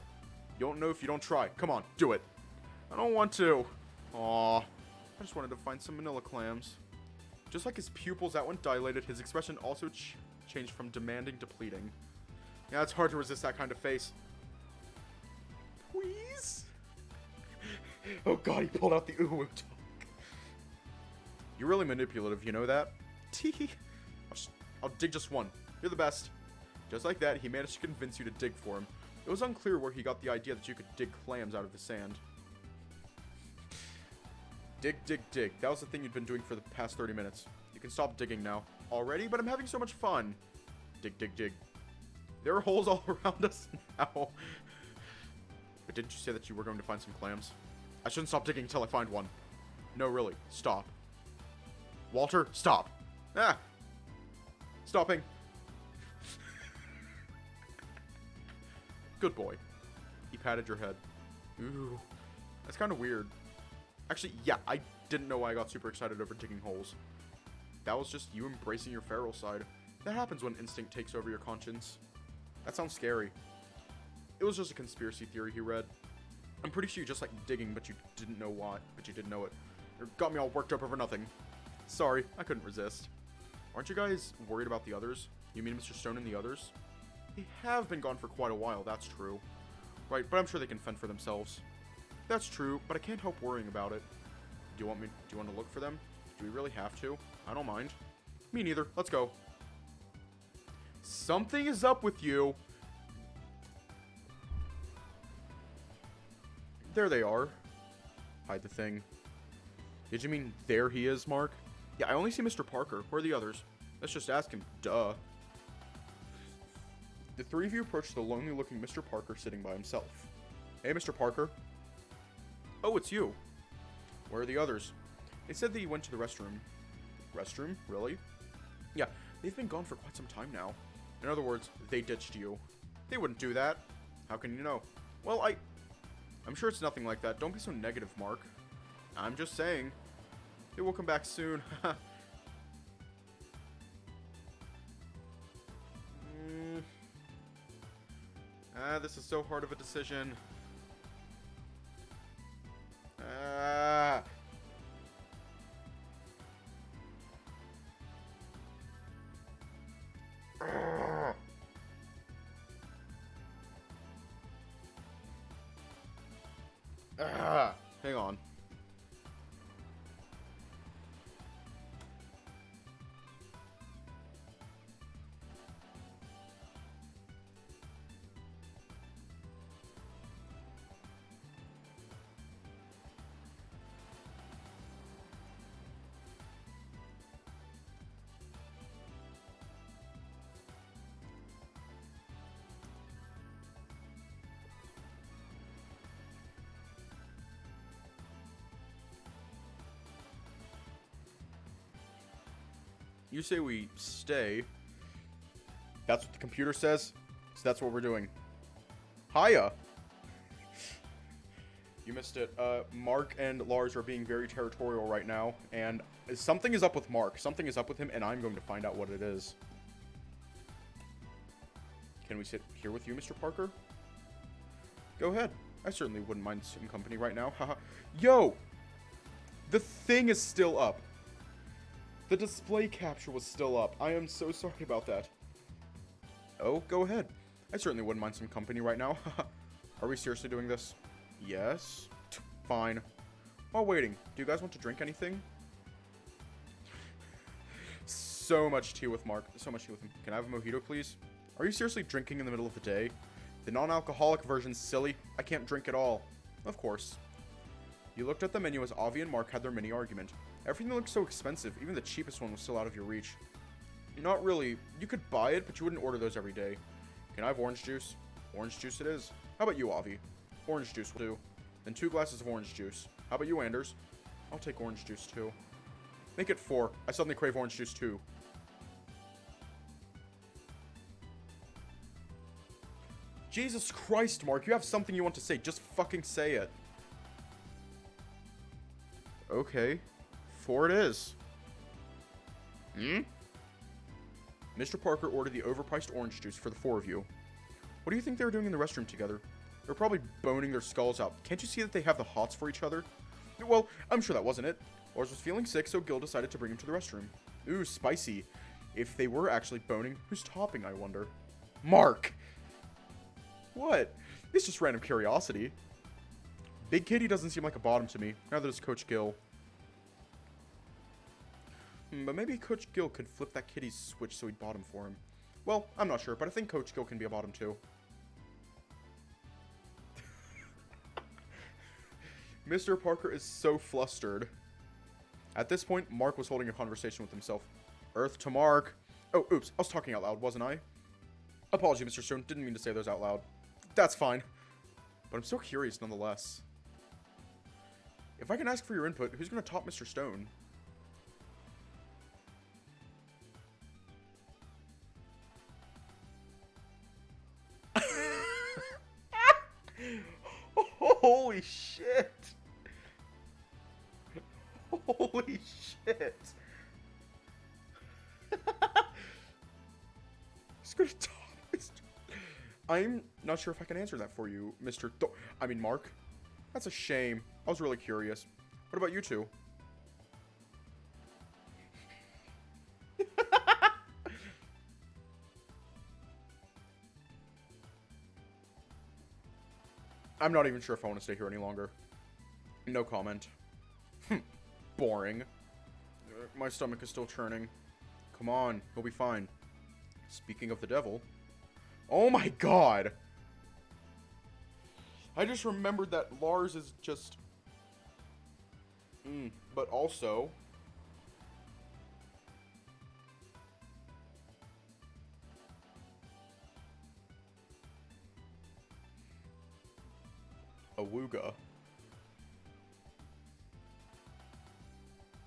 You don't know if you don't try. Come on, do it. I don't want to. Aw. I just wanted to find some manila clams. Just like his pupils that went dilated, his expression also changed from demanding to pleading. Yeah, it's hard to resist that kind of face. Please? Oh god, he pulled out the uwu talk. You're really manipulative, you know that? Tee. I'll dig just one. You're the best. Just like that, he managed to convince you to dig for him. It was unclear where he got the idea that you could dig clams out of the sand. Dig, dig, dig. That was the thing you'd been doing for the past 30 minutes. You can stop digging now. Already? But I'm having so much fun. Dig, dig, dig. There are holes all around us now. But didn't you say that you were going to find some clams? I shouldn't stop digging until I find one. No, really. Stop. Walter, stop. Ah. Stopping. Good boy. He patted your head. Ooh. That's kind of weird. Actually, yeah, I didn't know why I got super excited over digging holes. That was just you embracing your feral side. That happens when instinct takes over your conscience. That sounds scary. It was just a conspiracy theory he read. I'm pretty sure you just like digging, but you didn't know why. But you didn't know it. It got me all worked up over nothing. Sorry, I couldn't resist. Aren't you guys worried about the others? You mean Mr. Stone and the others? They have been gone for quite a while, that's true. Right, but I'm sure they can fend for themselves. That's true, but I can't help worrying about it. Do you want to look for them? Do we really have to? I don't mind. Me neither. Let's go. Something is up with you. There they are. Hide the thing. Did you mean there he is, Mark? Yeah, I only see Mr. Parker. Where are the others? Let's just ask him. Duh. The three of you approached the lonely-looking Mr. Parker sitting by himself. Hey, Mr. Parker. Oh, it's you. Where are the others? They said that you went to the restroom. Restroom? Really? Yeah, they've been gone for quite some time now. In other words, they ditched you. They wouldn't do that. How can you know? Well, I'm sure it's nothing like that. Don't be so negative, Mark. I'm just saying. They will come back soon. This is so hard of a decision. Hang on. You say we stay. That's what the computer says. So that's what we're doing. Hiya. You missed it. Mark and Lars are being very territorial right now. And something is up with Mark. Something is up with him, and I'm going to find out what it is. Can we sit here with you, Mr. Parker? Go ahead. I certainly wouldn't mind some company right now. Haha. Yo! The thing is still up. The display capture was still up. I am so sorry about that. Oh, go ahead. I certainly wouldn't mind some company right now. Are we seriously doing this? Yes. Fine. While waiting, do you guys want to drink anything? So much tea with Mark. So much tea with him. Can I have a mojito, please? Are you seriously drinking in the middle of the day? The non-alcoholic version's silly. I can't drink at all. Of course. You looked at the menu as Avi and Mark had their mini argument. Everything looked so expensive, even the cheapest one was still out of your reach. Not really. You could buy it, but you wouldn't order those every day. Can I have orange juice? Orange juice it is. How about you, Avi? Orange juice will do. Then 2 glasses of orange juice. How about you, Anders? I'll take orange juice too. Make it 4. I suddenly crave orange juice too. Jesus Christ, Mark, you have something you want to say. Just fucking say it. Okay. 4 it is. Mr. Parker ordered the overpriced orange juice for the 4 of you. What do you think they were doing in the restroom together? They were probably boning their skulls out. Can't you see that they have the hots for each other? Well, I'm sure that wasn't it. Lars was feeling sick, so Gil decided to bring him to the restroom. Ooh, spicy. If they were actually boning, who's topping, I wonder? Mark! What? It's just random curiosity. Big Kitty doesn't seem like a bottom to me. Neither does Coach Gil. But maybe Coach Gil could flip that kitty's switch so he'd bottom for him. Well, I'm not sure, but I think Coach Gil can be a bottom too. Mr. Parker is so flustered. At this point, Mark was holding a conversation with himself. Earth to Mark. Oh, oops. I was talking out loud, wasn't I? Apology, Mr. Stone. Didn't mean to say those out loud. That's fine. But I'm still curious nonetheless. If I can ask for your input, who's going to top Mr. Stone? Holy shit! Holy shit! Who's going to top Mr. I'm not sure if I can answer that for you, Mark. That's a shame. I was really curious. What about you two? I'm not even sure if I want to stay here any longer. No comment. Boring. My stomach is still churning. Come on, you'll be fine. Speaking of the devil. Oh my god! I just remembered that Lars is just... but also... Awooga.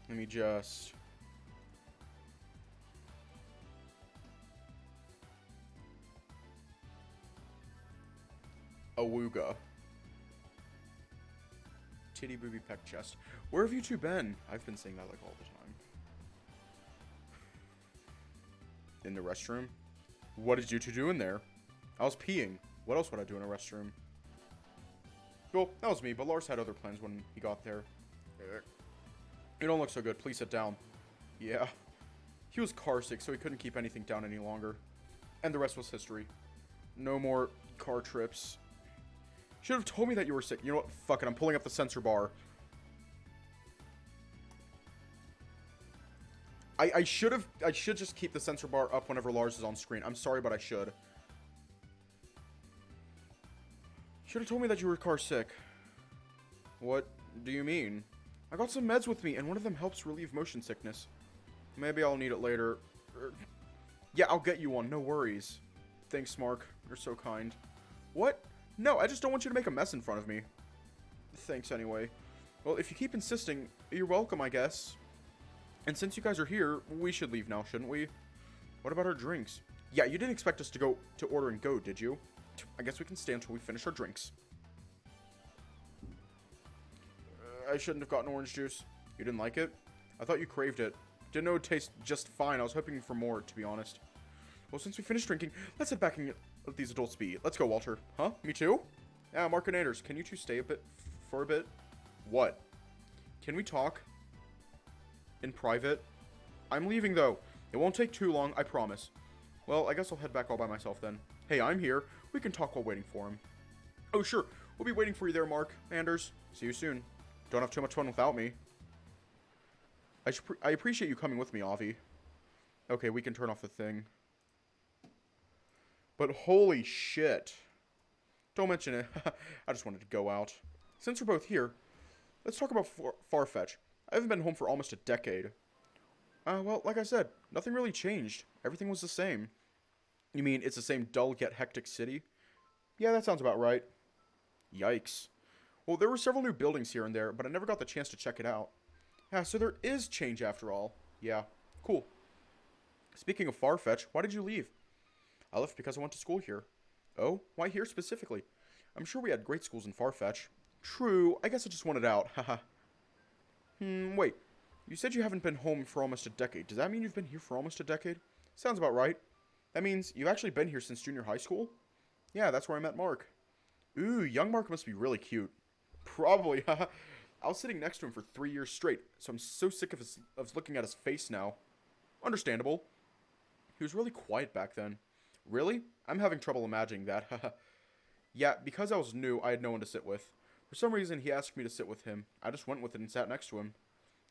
Let me just... Awooga. Titty, booby, peck, chest. Where have you two been? I've been saying that like all the time. In the restroom? What did you two do in there? I was peeing. What else would I do in a restroom? Well, that was me, but Lars had other plans when he got there. You don't look so good. Please sit down. Yeah. He was car sick, so he couldn't keep anything down any longer. And the rest was history. No more car trips. Should have told me that you were sick. You know what? Fuck it. I'm pulling up the sensor bar. I should just keep the sensor bar up whenever Lars is on screen. I'm sorry, but I should. Should have told me that you were car sick. What do you mean? I got some meds with me, and one of them helps relieve motion sickness. Maybe I'll need it later. Yeah, I'll get you one. No worries. Thanks, Mark. You're so kind. What? No, I just don't want you to make a mess in front of me. Thanks anyway. Well, if you keep insisting, you're welcome, I guess. And since you guys are here, we should leave now, shouldn't we? What about our drinks? Yeah, you didn't expect us to go to order and go, did you? I guess we can stay until we finish our drinks. I shouldn't have gotten orange juice. You didn't like it? I thought you craved it. Didn't know it would taste just fine. I was hoping for more, to be honest. Well, since we finished drinking, let's head back and let these adults be. Let's go, Walter. Huh? Me too? Yeah, Markinators, can you two stay for a bit? What? Can we talk? In private? I'm leaving, though. It won't take too long, I promise. Well, I guess I'll head back all by myself then. Hey, I'm here. We can talk while waiting for him. Oh, sure. We'll be waiting for you there, Mark. Anders, see you soon. Don't have too much fun without me. I appreciate you coming with me, Avi. Okay, we can turn off the thing. But holy shit. Don't mention it. I just wanted to go out. Since we're both here, let's talk about Farfetch. I haven't been home for almost a decade. Well, like I said, nothing really changed. Everything was the same. You mean it's the same dull yet hectic city? Yeah, that sounds about right. Yikes. Well, there were several new buildings here and there, but I never got the chance to check it out. Yeah, so there is change after all. Yeah, cool. Speaking of Farfetch, why did you leave? I left because I went to school here. Oh, why here specifically? I'm sure we had great schools in Farfetch. True, I guess I just wanted out, haha. Wait. You said you haven't been home for almost a decade. Does that mean you've been here for almost a decade? Sounds about right. That means you've actually been here since junior high school? Yeah, that's where I met Mark. Ooh, young Mark must be really cute. Probably, haha. I was sitting next to him for 3 years straight, so I'm so sick of looking at his face now. Understandable. He was really quiet back then. Really? I'm having trouble imagining that, haha. Yeah, because I was new, I had no one to sit with. For some reason, he asked me to sit with him. I just went with it and sat next to him.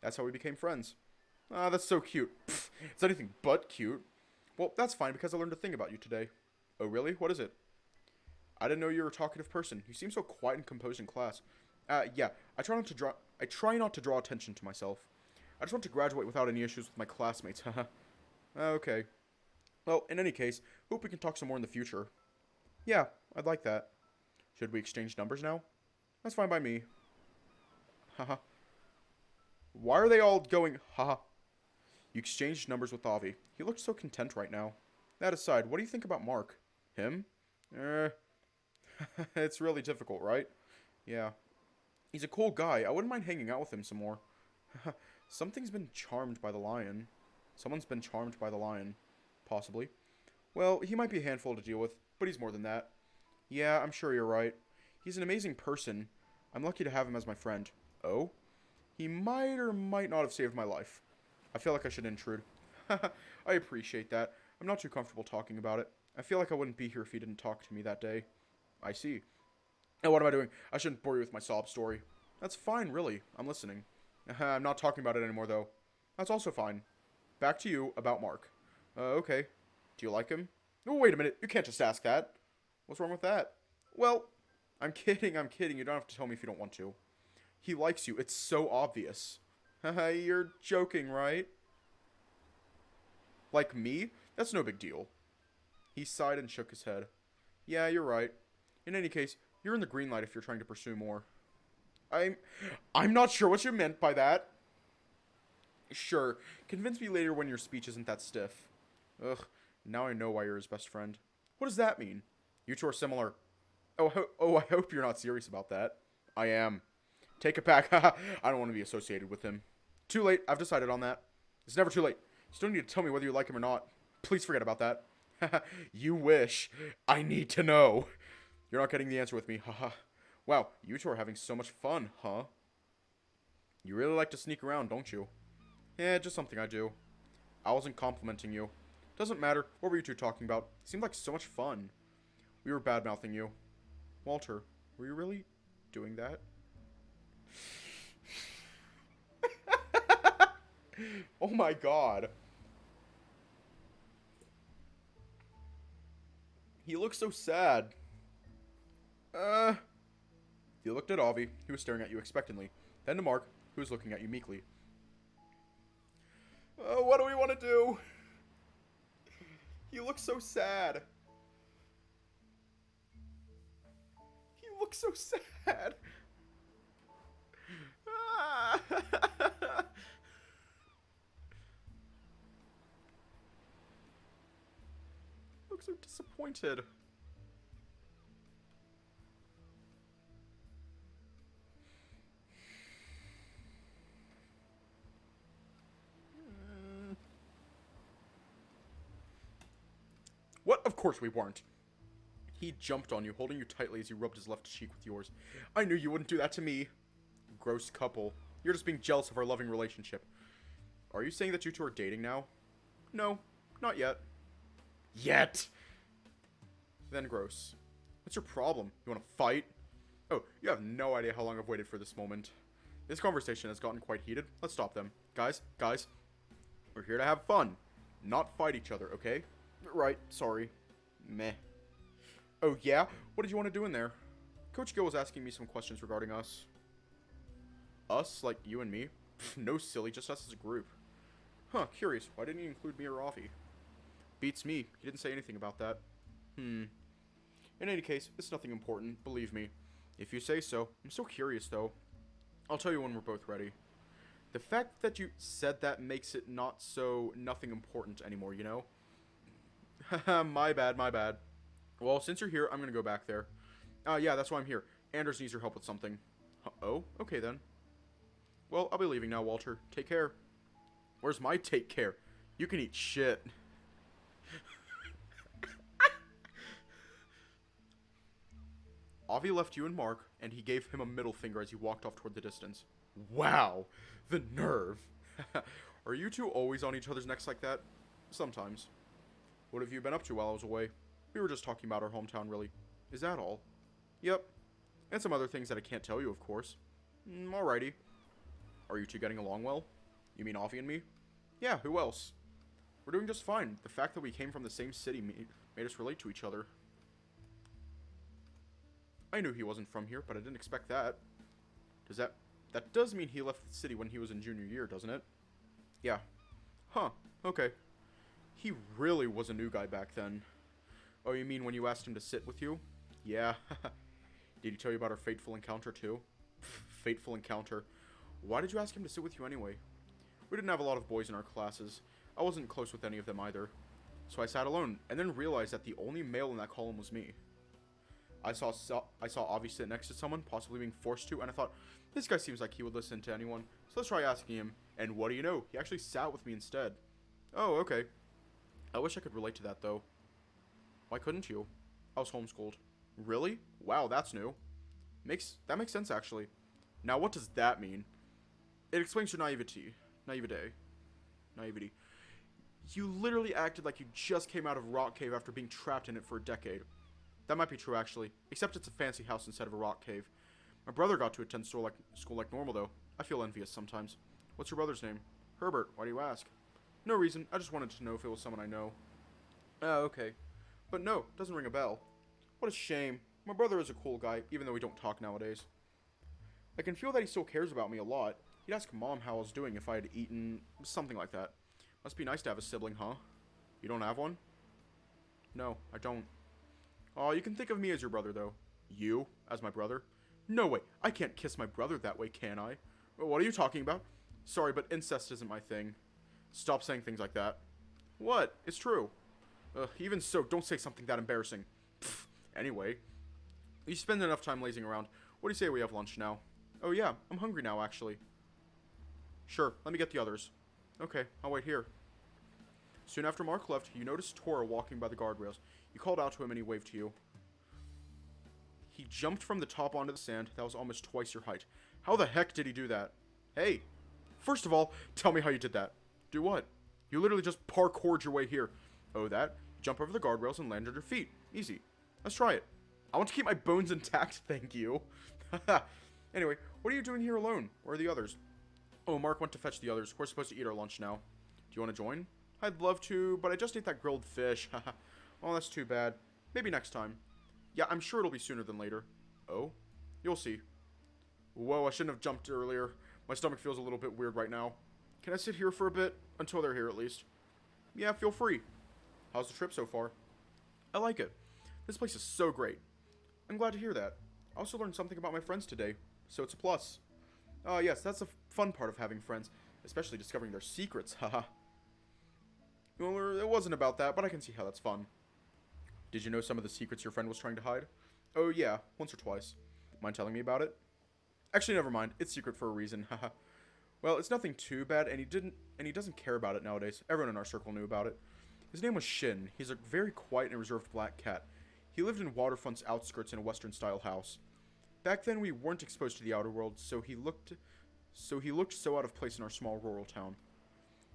That's how we became friends. Ah, that's so cute. Pfft, it's anything but cute. Well, that's fine because I learned a thing about you today. Oh, really? What is it? I didn't know you were a talkative person. You seem so quiet and composed in class. Yeah, I try not to draw attention to myself. I just want to graduate without any issues with my classmates, haha. Okay. Well, in any case, hope we can talk some more in the future. Yeah, I'd like that. Should we exchange numbers now? That's fine by me. Haha. Why are they all going, haha? You exchanged numbers with Avi. He looks so content right now. That aside, what do you think about Mark? Him? It's really difficult, right? Yeah. He's a cool guy. I wouldn't mind hanging out with him some more. Something's been charmed by the lion. Someone's been charmed by the lion. Possibly. Well, he might be a handful to deal with, but he's more than that. Yeah, I'm sure you're right. He's an amazing person. I'm lucky to have him as my friend. Oh? He might or might not have saved my life. I feel like I should intrude. I appreciate that. I'm not too comfortable talking about it. I feel like I wouldn't be here if he didn't talk to me that day. I see. Oh, what am I doing? I shouldn't bore you with my sob story. That's fine, really. I'm listening. I'm not talking about it anymore, though. That's also fine. Back to you about Mark. Okay. Do you like him? Oh, wait a minute. You can't just ask that. What's wrong with that? Well, I'm kidding. You don't have to tell me if you don't want to. He likes you. It's so obvious. You're joking, right? Like me? That's no big deal. He sighed and shook his head. Yeah, you're right. In any case, you're in the green light if you're trying to pursue more. I'm not sure what you meant by that. Sure. Convince me later when your speech isn't that stiff. Ugh. Now I know why you're his best friend. What does that mean? You two are similar. Oh, I hope you're not serious about that. I am. Take it back. I don't want to be associated with him. Too late. I've decided on that. It's never too late. You still need to tell me whether you like him or not. Please forget about that. You wish. I need to know. You're not getting the answer with me. Haha. Wow, you two are having so much fun, huh? You really like to sneak around, don't you? Yeah, just something I do. I wasn't complimenting you. Doesn't matter. What were you two talking about? It seemed like so much fun. We were bad-mouthing you. Walter, were you really doing that? Oh my god. He looks so sad. You looked at Avi, who was staring at you expectantly. Then to Mark, who was looking at you meekly. What do we want to do? He looks so sad. He looks so sad. Looks so disappointed. What? Of course we weren't. He jumped on you, holding you tightly as he rubbed his left cheek with yours. I knew you wouldn't do that to me. Gross couple. You're just being jealous of our loving relationship. Are you saying that you two are dating now? No, not yet. Yet? Then gross. What's your problem? You want to fight? Oh, you have no idea how long I've waited for this moment. This conversation has gotten quite heated. Let's stop them. Guys, we're here to have fun, not fight each other, okay? Right, sorry. Meh. Oh, yeah? What did you want to do in there? Coach Gill was asking me some questions regarding us. Us? Like you and me? No, silly, just us as a group. Huh, curious. Why didn't he include me or Rafi? Beats me. He didn't say anything about that. In any case, it's nothing important, believe me. If you say so. I'm so curious, though. I'll tell you when we're both ready. The fact that you said that makes it not so nothing important anymore, you know? Haha, my bad. Well, since you're here, I'm gonna go back there. Yeah, that's why I'm here. Anders needs your help with something. Oh? Okay, then. Well, I'll be leaving now, Walter. Take care. Where's my take care? You can eat shit. Avi left you and Mark, and he gave him a middle finger as he walked off toward the distance. Wow! The nerve! Are you two always on each other's necks like that? Sometimes. What have you been up to while I was away? We were just talking about our hometown, really. Is that all? Yep. And some other things that I can't tell you, of course. Alrighty. Are you two getting along well? You mean Avi and me? Yeah, who else? We're doing just fine. The fact that we came from the same city made us relate to each other. I knew he wasn't from here, but I didn't expect that. That does mean he left the city when he was in junior year, doesn't it? Yeah. Huh. Okay. He really was a new guy back then. Oh, you mean when you asked him to sit with you? Yeah. Did he tell you about our fateful encounter, too? Fateful encounter. Why did you ask him to sit with you anyway? We didn't have a lot of boys in our classes. I wasn't close with any of them either. So I sat alone, and then realized that the only male in that column was me. I saw Avi sit next to someone, possibly being forced to, and I thought, this guy seems like he would listen to anyone, so let's try asking him. And what do you know? He actually sat with me instead. Oh, okay. I wish I could relate to that, though. Why couldn't you? I was homeschooled. Really? Wow, that's new. That makes sense, actually. Now, what does that mean? It explains your naivety. Naivety. You literally acted like you just came out of a rock cave after being trapped in it for a decade. That might be true, actually. Except it's a fancy house instead of a rock cave. My brother got to attend school like normal, though. I feel envious sometimes. What's your brother's name? Herbert. Why do you ask? No reason. I just wanted to know if it was someone I know. Oh, okay. But no, doesn't ring a bell. What a shame. My brother is a cool guy, even though we don't talk nowadays. I can feel that he still cares about me a lot. He'd ask Mom how I was doing if I had eaten something like that. Must be nice to have a sibling, huh? You don't have one? No, I don't. Oh, you can think of me as your brother, though. You? As my brother? No way. I can't kiss my brother that way, can I? What are you talking about? Sorry, but incest isn't my thing. Stop saying things like that. What? It's true. Even so, don't say something that embarrassing. Pfft. Anyway, you spend enough time lazing around. What do you say we have lunch now? Oh yeah, I'm hungry now, actually. Sure, let me get the others. Okay, I'll wait here. Soon after Mark left, you noticed Tora walking by the guardrails. You called out to him and he waved to you. He jumped from the top onto the sand. That was almost twice your height. How the heck did he do that? Hey, first of all, tell me how you did that. Do what? You literally just parkoured your way here. Oh, that? Jump over the guardrails and land on your feet. Easy. Let's try it. I want to keep my bones intact, thank you. Anyway, what are you doing here alone? Where are the others? Oh, Mark went to fetch the others. We're supposed to eat our lunch now. Do you want to join? I'd love to, but I just ate that grilled fish. Well, that's too bad. Maybe next time. Yeah, I'm sure it'll be sooner than later. Oh? You'll see. Whoa, I shouldn't have jumped earlier. My stomach feels a little bit weird right now. Can I sit here for a bit? Until they're here, at least. Yeah, feel free. How's the trip so far? I like it. This place is so great. I'm glad to hear that. I also learned something about my friends today, so it's a plus. Yes, that's the fun part of having friends, especially discovering their secrets, haha. Well, it wasn't about that, but I can see how that's fun. Did you know some of the secrets your friend was trying to hide? Oh yeah, once or twice. Mind telling me about it? Actually, never mind. It's secret for a reason, haha. Well, it's nothing too bad, and he doesn't care about it nowadays. Everyone in our circle knew about it. His name was Shin. He's a very quiet and reserved black cat. He lived in Waterfront's outskirts in a Western-style house. Back then, we weren't exposed to the outer world, so he looked so out of place in our small rural town.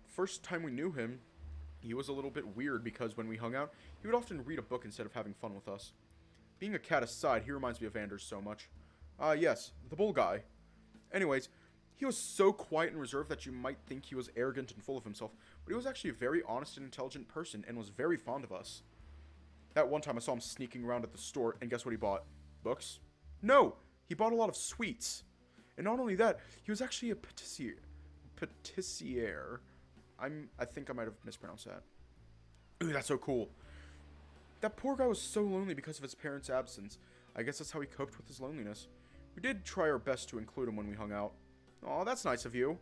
First time we knew him, he was a little bit weird because when we hung out, he would often read a book instead of having fun with us. Being a cat aside, he reminds me of Anders so much. Yes, the bull guy. Anyways, he was so quiet and reserved that you might think he was arrogant and full of himself, but he was actually a very honest and intelligent person and was very fond of us. That one time I saw him sneaking around at the store, and guess what he bought? Books? No! He bought a lot of sweets. And not only that, he was actually a patissier. I think I might have mispronounced that. Ooh, that's so cool. That poor guy was so lonely because of his parents' absence. I guess that's how he coped with his loneliness. We did try our best to include him when we hung out. Aw, that's nice of you.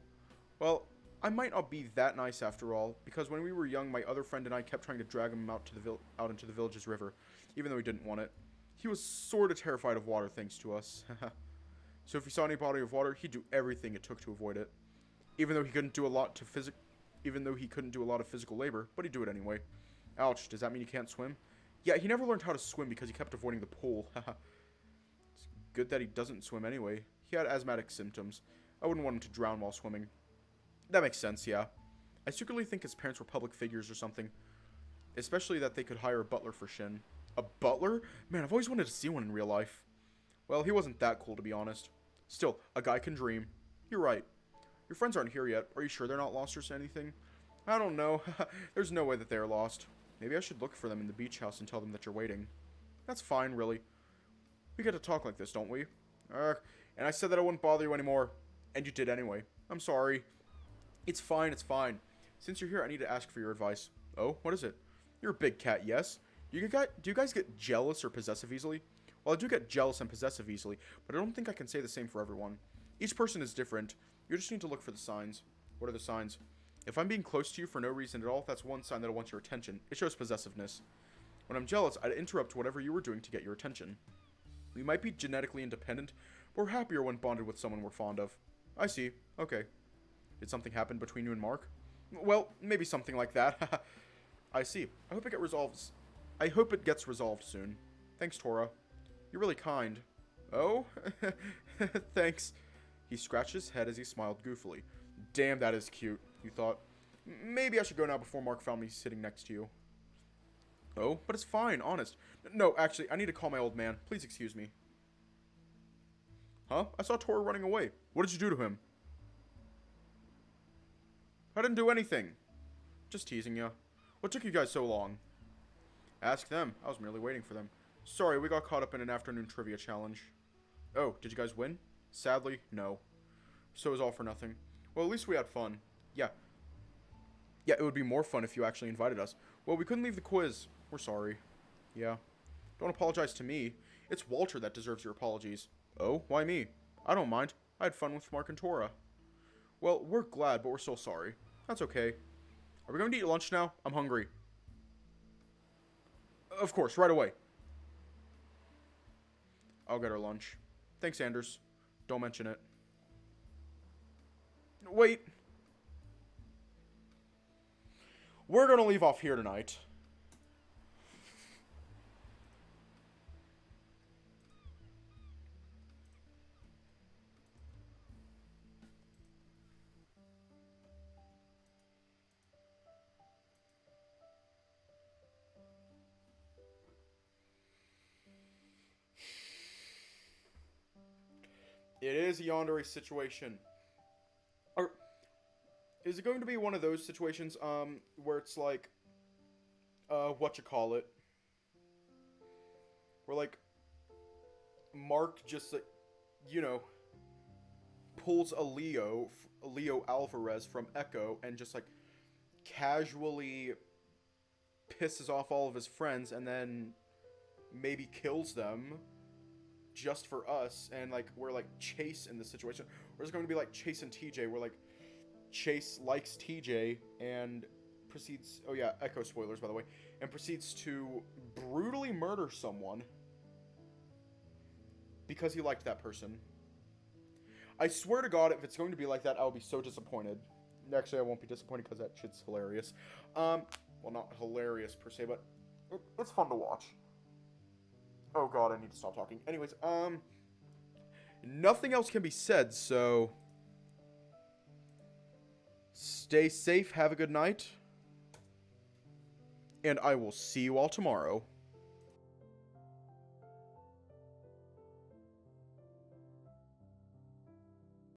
Well, I might not be that nice after all, because when we were young, my other friend and I kept trying to drag him out into the village's river, even though he didn't want it. He was sort of terrified of water thanks to us. So if he saw any body of water, he'd do everything it took to avoid it. Even though he couldn't do a lot of physical labor, but he'd do it anyway. Ouch, does that mean he can't swim? Yeah, he never learned how to swim because he kept avoiding the pool. It's good that he doesn't swim anyway. He had asthmatic symptoms. I wouldn't want him to drown while swimming. That makes sense, yeah. I secretly think his parents were public figures or something. Especially that they could hire a butler for Shin. A butler? Man, I've always wanted to see one in real life. Well, he wasn't that cool, to be honest. Still, a guy can dream. You're right. Your friends aren't here yet. Are you sure they're not lost or anything? I don't know. There's no way that they're lost. Maybe I should look for them in the beach house and tell them that you're waiting. That's fine, really. We get to talk like this, don't we? And I said that I wouldn't bother you anymore. And you did anyway. I'm sorry. It's fine, it's fine. Since you're here, I need to ask for your advice. Oh, what is it? You're a big cat, yes? Do you guys get jealous or possessive easily? Well, I do get jealous and possessive easily, but I don't think I can say the same for everyone. Each person is different. You just need to look for the signs. What are the signs? If I'm being close to you for no reason at all, that's one sign that I want your attention. It shows possessiveness. When I'm jealous, I'd interrupt whatever you were doing to get your attention. We might be genetically independent, but we're happier when bonded with someone we're fond of. I see. Okay. Did something happen between you and Mark? Well, maybe something like that. I see. I hope it gets resolved soon. Thanks, Tora. You're really kind. Oh? Thanks. He scratched his head as he smiled goofily. Damn, that is cute, you thought. Maybe I should go now before Mark found me sitting next to you. Oh, but it's fine, honest. No, actually, I need to call my old man. Please excuse me. Huh? I saw Tora running away. What did you do to him? I didn't do anything. Just teasing you. What took you guys so long? Ask them. I was merely waiting for them. Sorry, we got caught up in an afternoon trivia challenge. Oh, did you guys win? Sadly, no. So it was all for nothing. Well, at least we had fun. Yeah. Yeah, it would be more fun if you actually invited us. Well, we couldn't leave the quiz. We're sorry. Yeah. Don't apologize to me. It's Walter that deserves your apologies. Oh, why me? I don't mind. I had fun with Mark and Tora. Well, we're glad, but we're still sorry. That's okay. Are we going to eat lunch now? I'm hungry. Of course, right away. I'll get her lunch. Thanks, Anders. Don't mention it. Wait. We're going to leave off here tonight. It is a yandere situation. Or is it going to be one of those situations, where it's like, whatchamacallit? Where, like, Mark just, like, you know, pulls a Leo Alvarez from Echo and just, like, casually pisses off all of his friends and then maybe kills them just for us, and, like, we're, like, Chase in this situation. Or is it going to be, like, Chase and TJ, where, like, Chase likes TJ and proceeds... Oh, yeah, Echo spoilers, by the way. And proceeds to brutally murder someone because he liked that person. I swear to God, if it's going to be like that, I'll be so disappointed. Actually, I won't be disappointed because that shit's hilarious. Well, not hilarious per se, but it's fun to watch. Oh God, I need to stop talking. Anyways, nothing else can be said, so stay safe, have a good night, and I will see you all tomorrow.